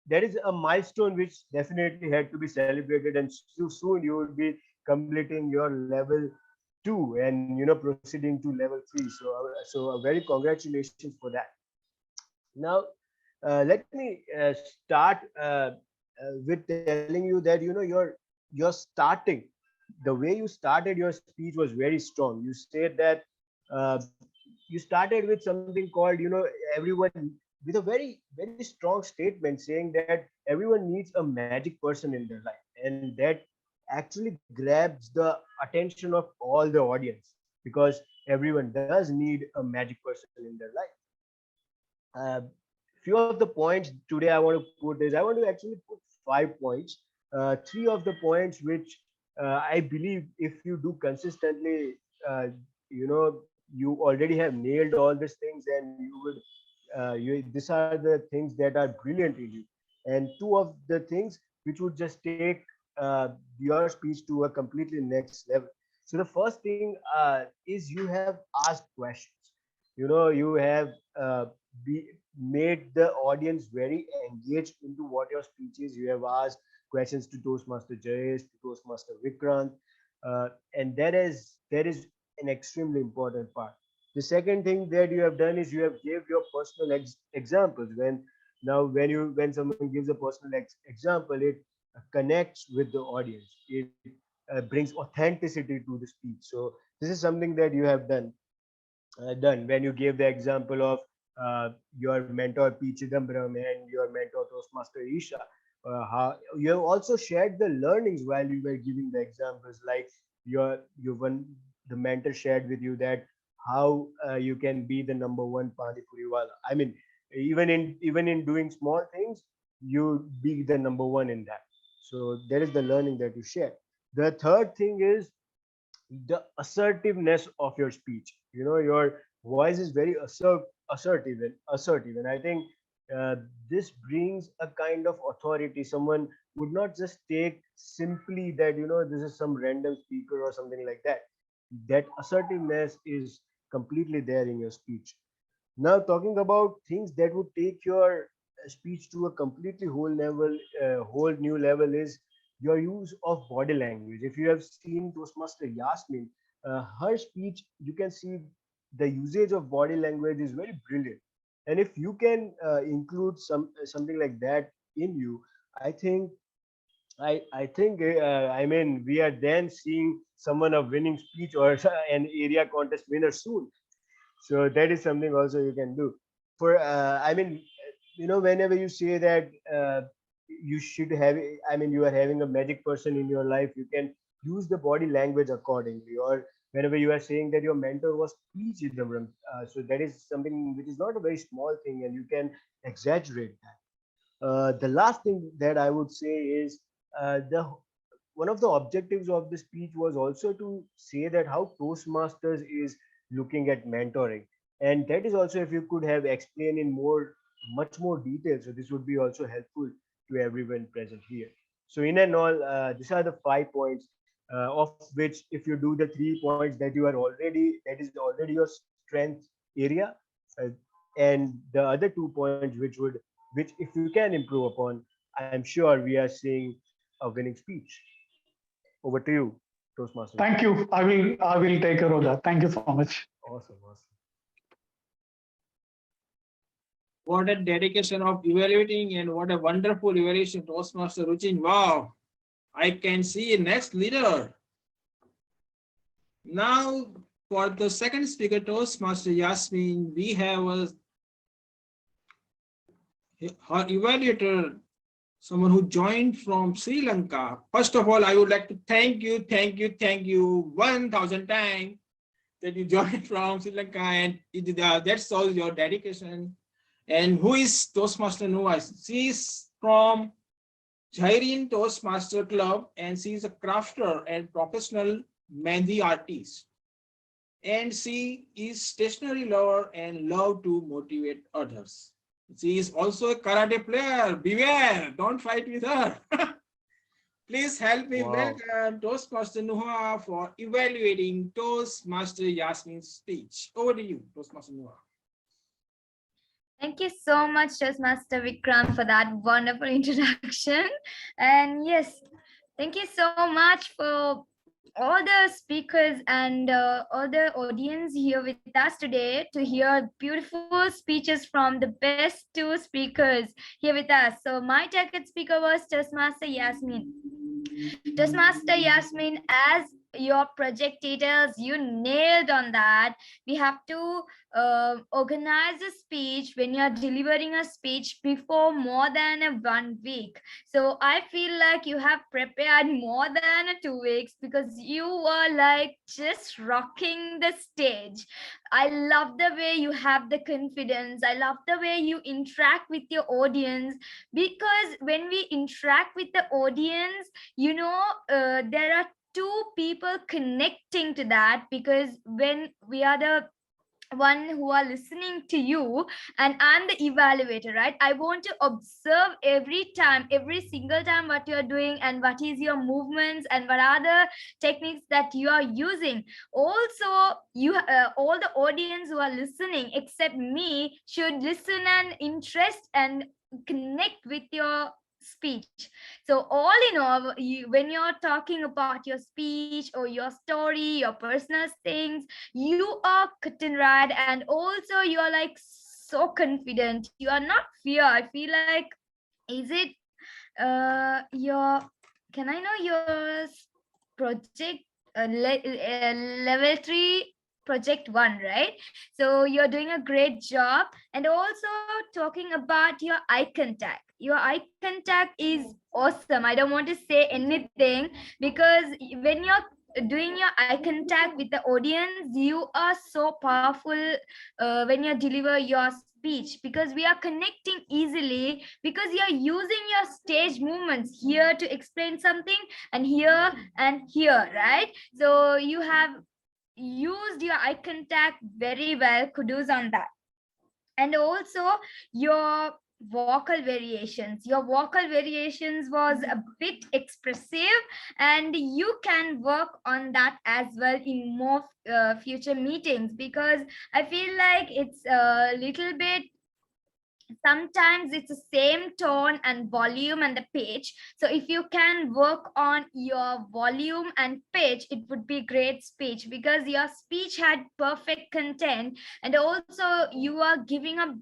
that is a milestone which definitely had to be celebrated, and soon you will be completing your level 2 and proceeding to level 3. So a very congratulations for that. Now let me start with telling you that your starting, the way you started your speech was very strong. You said that uh, you started with something called everyone, with a very strong statement saying that everyone needs a magic person in their life, and that actually grabs the attention of all the audience, because everyone does need a magic person in their life. Few of the points today I want to put is, I want to actually put 5 points. Three of the points which I believe if you do consistently, uh, you already have nailed all these things, and you would these are the things that are brilliant in you. And two of the things which would just take your speech to a completely next level. So the first thing is, you have asked questions. You have be, made the audience very engaged into what your speech is. You have asked questions to Toastmaster Jayesh, to Toastmaster Vikrant, and that is an extremely important part. The second thing that you have done is, you have gave your personal examples. When someone gives a personal example, it connects with the audience. It brings authenticity to the speech. So this is something that you have done when you gave the example of your mentor P. Chidambaram and your mentor Toastmaster Isha. How you have also shared the learnings while you were giving the examples, like you one the mentor shared with you that how you can be the number one pani puri wala. I mean, even in doing small things, you be the number one in that. So there is the learning that you share. The third thing is the assertiveness of your speech. Your voice is very assertive, and I think this brings a kind of authority. Someone would not just take simply that this is some random speaker or something like that. That assertiveness is completely there in your speech. Now, talking about things that would take your speech to a completely whole new level, is your use of body language. If you have seen Toastmaster Yasmin, her speech, you can see the usage of body language is very brilliant. And if you can include something like that in you, I think I mean, we are then seeing someone a winning speech or an area contest winner soon. So that is something also you can do. For I mean, whenever you say that you should have, I mean, you are having a magic person in your life, you can use the body language accordingly. Or whenever you are saying that your mentor was P. Chidambaram, so that is something which is not a very small thing, and you can exaggerate that. The last thing that I would say is, the one of the objectives of the speech was also to say that how Toastmasters is looking at mentoring, and that is also, if you could have explained in much more detail, so this would be also helpful to everyone present here. So in and all, these are the 5 points, of which, if you do the 3 points that is already your strength area, uh, and the other 2 points which if you can improve upon, I'm sure we are seeing a winning speech. Over to you, Toastmaster. Thank you. I will take care of that. Thank you so much. Awesome. What a dedication of evaluating, and what a wonderful evaluation, Toastmaster Ruchin. Wow, I can see a next leader. Now, for the second speaker, Toastmaster Yasmin, we have her evaluator, someone who joined from Sri Lanka. First of all, I would like to thank you 1,000 times that you joined from Sri Lanka, and that shows your dedication. And who is Toastmaster Noah? She is from Jairin Toastmaster Club, and she is a crafter and professional Mehndi artist. And she is stationery lover and love to motivate others. She is also a karate player. Beware, don't fight with her. Please help me welcome Toastmaster Nuha for evaluating Toastmaster Yasmin's speech. Over to you, Toastmaster Nuha. Thank you so much, Toastmaster Vikram, for that wonderful introduction. And yes, thank you so much for all the speakers and all the audience here with us today to hear beautiful speeches from the best two speakers here with us. So my target speaker was Toastmaster Yasmin. Toastmaster Yasmin, as your project details, you nailed on that. We have to organize a speech when you're delivering a speech before more than 1 week. So I feel like you have prepared more than 2 weeks because you were like just rocking the stage. I love the way you have the confidence. I love the way you interact with your audience, because when we interact with the audience, you know, there are two people connecting to that, because when we are the one who are listening to you and I'm the evaluator, right? I want to observe every time, every single time what you're doing and what is your movements and what are the techniques that you are using. Also, you all the audience who are listening except me should listen and interest and connect with your speech. So all in all, when you're talking about your speech or your story, your personal things, you are cut and right, and also you are like so confident. You are not fear. I feel like, is it your, can I know your project level 3 project 1, right? So you're doing a great job. And also talking about your eye contact. Your eye contact is awesome. I don't want to say anything, because when you're doing your eye contact with the audience, you are so powerful when you deliver your speech, because we are connecting easily, because you're using your stage movements here to explain something and here, right? So you have used your eye contact very well. Kudos on that. And also your vocal variations. Your vocal variations was a bit expressive, and you can work on that as well in more future meetings, because I feel like it's a little bit, sometimes it's the same tone and volume and the pitch. So if you can work on your volume and pitch, it would be great speech, because your speech had perfect content, and also you are giving a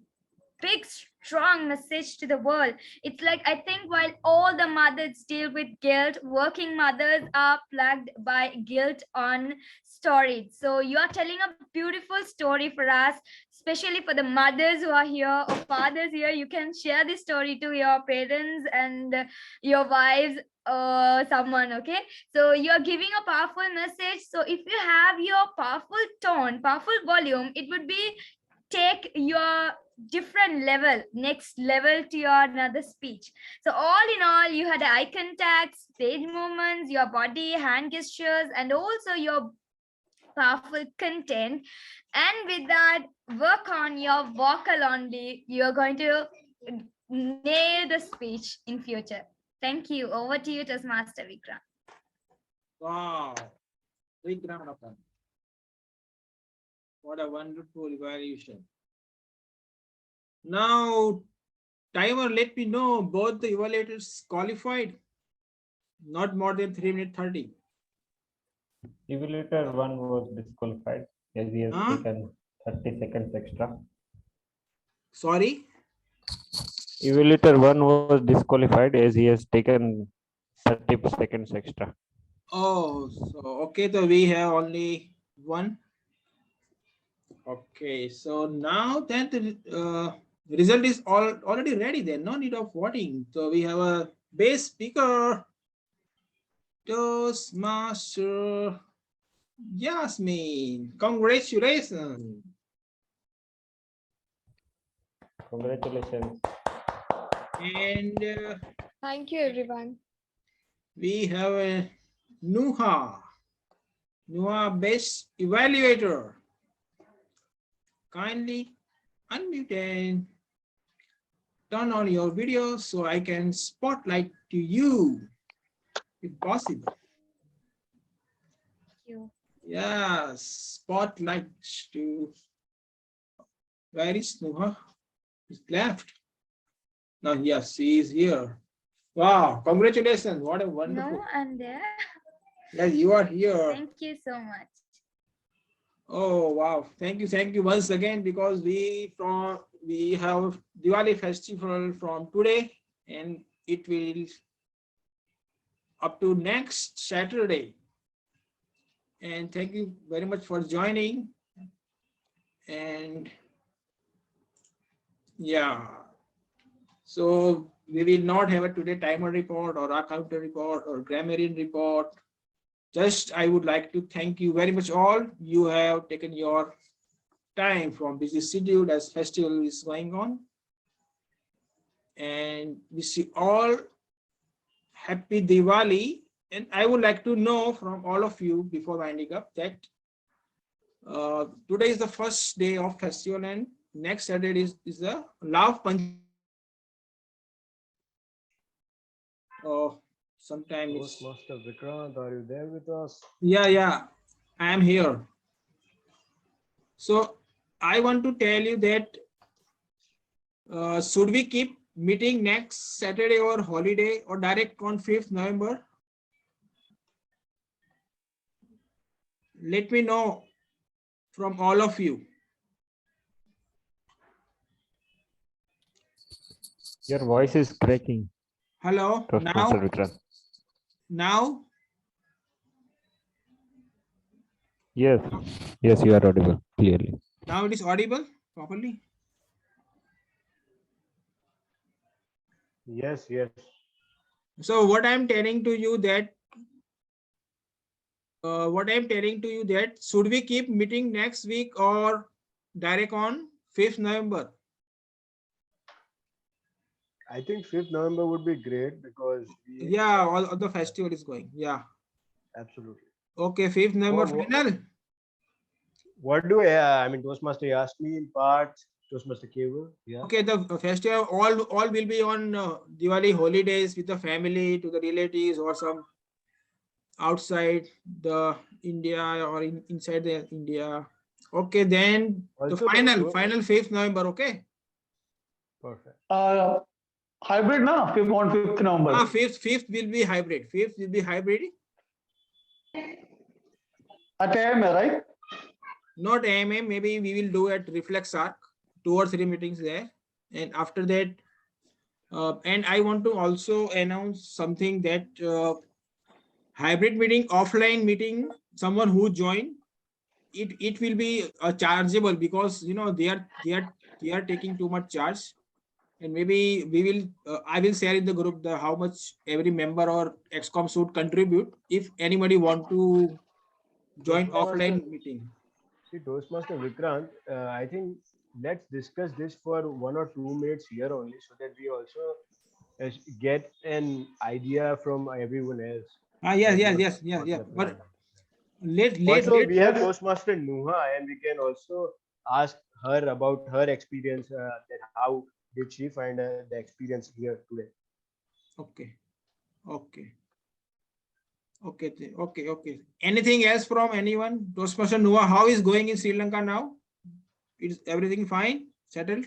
big strong message to the world. It's like, I think while all the mothers deal with guilt, working mothers are plagued by guilt on stories. So you're telling a beautiful story for us, especially for the mothers who are here or fathers here. You can share this story to your parents and your wives or someone. Okay, so you're giving a powerful message. So if you have your powerful tone, powerful volume, it would be take your different level, next level to your another speech. So all in all, you had eye contact, stage movements, your body, hand gestures, and also your powerful content. And with that, work on your vocal only. You're going to nail the speech in future. Thank you. Over to you, Toastmaster Vikram. Wow, Vikram, what a wonderful evaluation. Now, timer, let me know both the evaluators qualified. Not more than 3 minutes 30. Evaluator 1 was disqualified as he has taken 30 seconds extra. Sorry? Evaluator 1 was disqualified as he has taken 30 seconds extra. Oh, so okay, so we have only one. Okay, so now that the result is already ready, then no need of voting. So we have a base speaker, Toastmaster Yasmin. Congratulations. Congratulations. And Thank you, everyone. we have a Nuha best evaluator. Kindly unmute and turn on your video so I can spotlight to you if possible. Thank you. Yes, spotlight to, where is Nuha? He's left. No, yes, she is here. Wow, congratulations. What a wonderful. No, I'm there. Yes, you are here. Thank you so much. Oh wow, thank you once again, because we have Diwali festival from today and it will up to next Saturday. And thank you very much for joining. And yeah, so we will not have a today timer report or accountant report or grammarian report. Just I would like to thank you very much all. You have taken your time from busy schedule as festival is going on. And wish you all happy Diwali. And I would like to know from all of you before winding up that today is the first day of festival and next Saturday is the Love Panchami. Oh, sometimes. Toastmaster Vikrant, are you there with us? Yeah, I am here. So I want to tell you that should we keep meeting next Saturday or holiday or direct on 5th November? Let me know from all of you. Your voice is breaking. Hello. Toastmaster Vikrant. Now. Yes, you are audible clearly. Now it is audible properly. Yes. So what I'm telling to you that should we keep meeting next week or direct on 5th November? I think 5th November would be great because all the festival is going. Yeah. Absolutely. Okay, 5th November final. What do I mean? Toastmaster asked me in parts. Toastmaster Cable. Yeah. Okay, the festival all will be on Diwali holidays with the family, to the relatives or some outside the India or inside the India. Okay, then also the final 5th November. Okay. Perfect. Hybrid na 5th November. 5th will be hybrid. 5th will be hybrid. At AMA, right? Not AMA. Maybe we will do at Reflex Arc, 2 or 3 meetings there, and after that. And I want to also announce something that hybrid meeting, offline meeting, someone who join, it will be chargeable because they are taking too much charge, and maybe we will I will share in the group the how much every member or excom should contribute if anybody want to join offline meeting. See, Toastmaster Vikrant, I think let's discuss this for 1 or 2 minutes here only so that we also get an idea from everyone else. Yes. But let we have Toastmaster Nuha and we can also ask her about her experience, that how did she find the experience here today. Okay. Anything else from anyone? Toastmaster Nuha, how is going in Sri Lanka now? Is everything fine? Settled?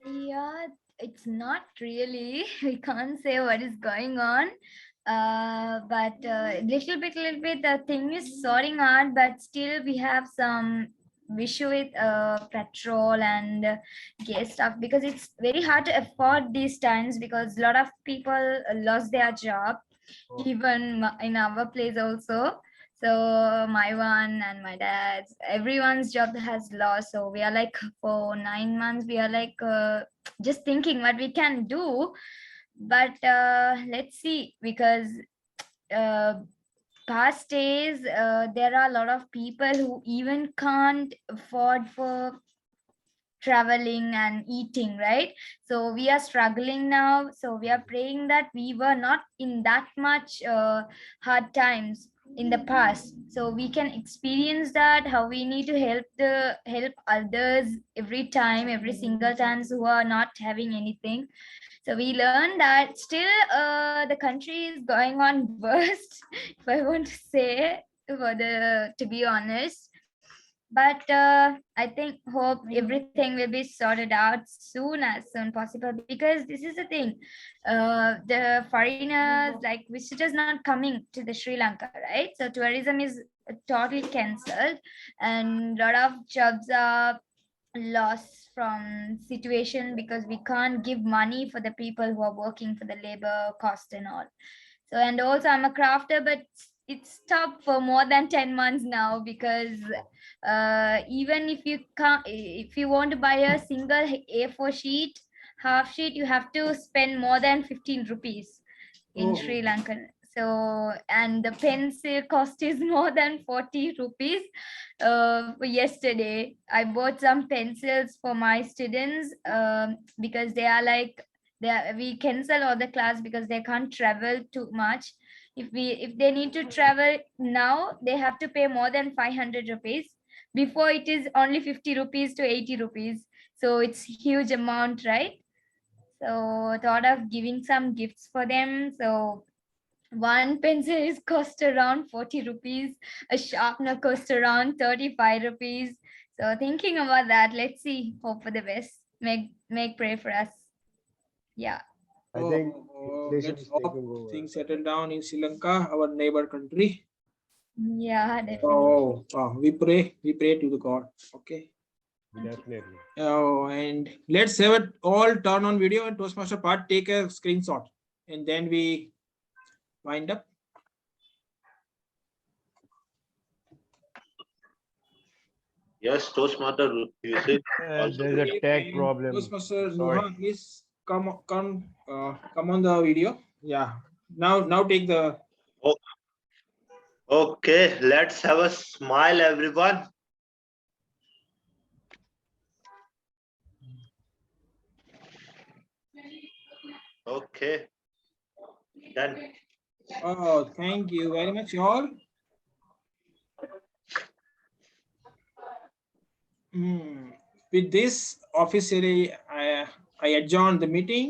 Yeah, it's not really. We can't say what is going on. But little bit, the thing is sorting out, but still we have some issue with petrol and gas stuff because it's very hard to afford these times because a lot of people lost their job, even in our place also. So my one and my dad's, everyone's job has lost. So we are like for 9 months, we are like just thinking what we can do. But let's see, because past days there are a lot of people who even can't afford for traveling and eating, right? So we are struggling now. So we are praying that we were not in that much hard times in the past, so we can experience that how we need to help others every time, every single times who are not having anything. So we learned that still the country is going on worst, if I want to say, to be honest. But I think hope everything will be sorted out soon, as soon possible, because this is the thing, the foreigners, like visitors, not coming to the Sri Lanka, right? So tourism is totally cancelled, and a lot of jobs are lost from situation because we can't give money for the people who are working for the labor cost and all. So, and also I'm a crafter, but it's stopped for more than 10 months now, because even if you can't, if you want to buy a single A4 sheet, half sheet, you have to spend more than 15 rupees in Sri Lanka. So, and the pencil cost is more than 40 rupees. For yesterday, I bought some pencils for my students, because they are like, we cancel all the class because they can't travel too much. If they need to travel now, they have to pay more than 500 rupees. Before, it is only 50 rupees to 80 rupees. So it's huge amount, right? So thought of giving some gifts for them. So one pencil is cost around 40 rupees. A sharpener cost around 35 rupees. So thinking about that, let's see. Hope for the best. Make pray for us. Yeah. I think inflation Let's is hope taking over. things settle down in Sri Lanka, our neighbor country. Yeah, definitely. We pray to the God. Okay. Definitely. And let's have it all turn on video, and Toastmaster part take a screenshot, and then we wind up. Yes, Toastmaster, you said also. There's a tag problem. Toastmaster Sorry. Mohan, please come on the video. Yeah. Now take the. Oh, okay, let's have a smile, everyone. Okay, done. Oh, thank you very much, all. With this, officially, I adjourn the meeting.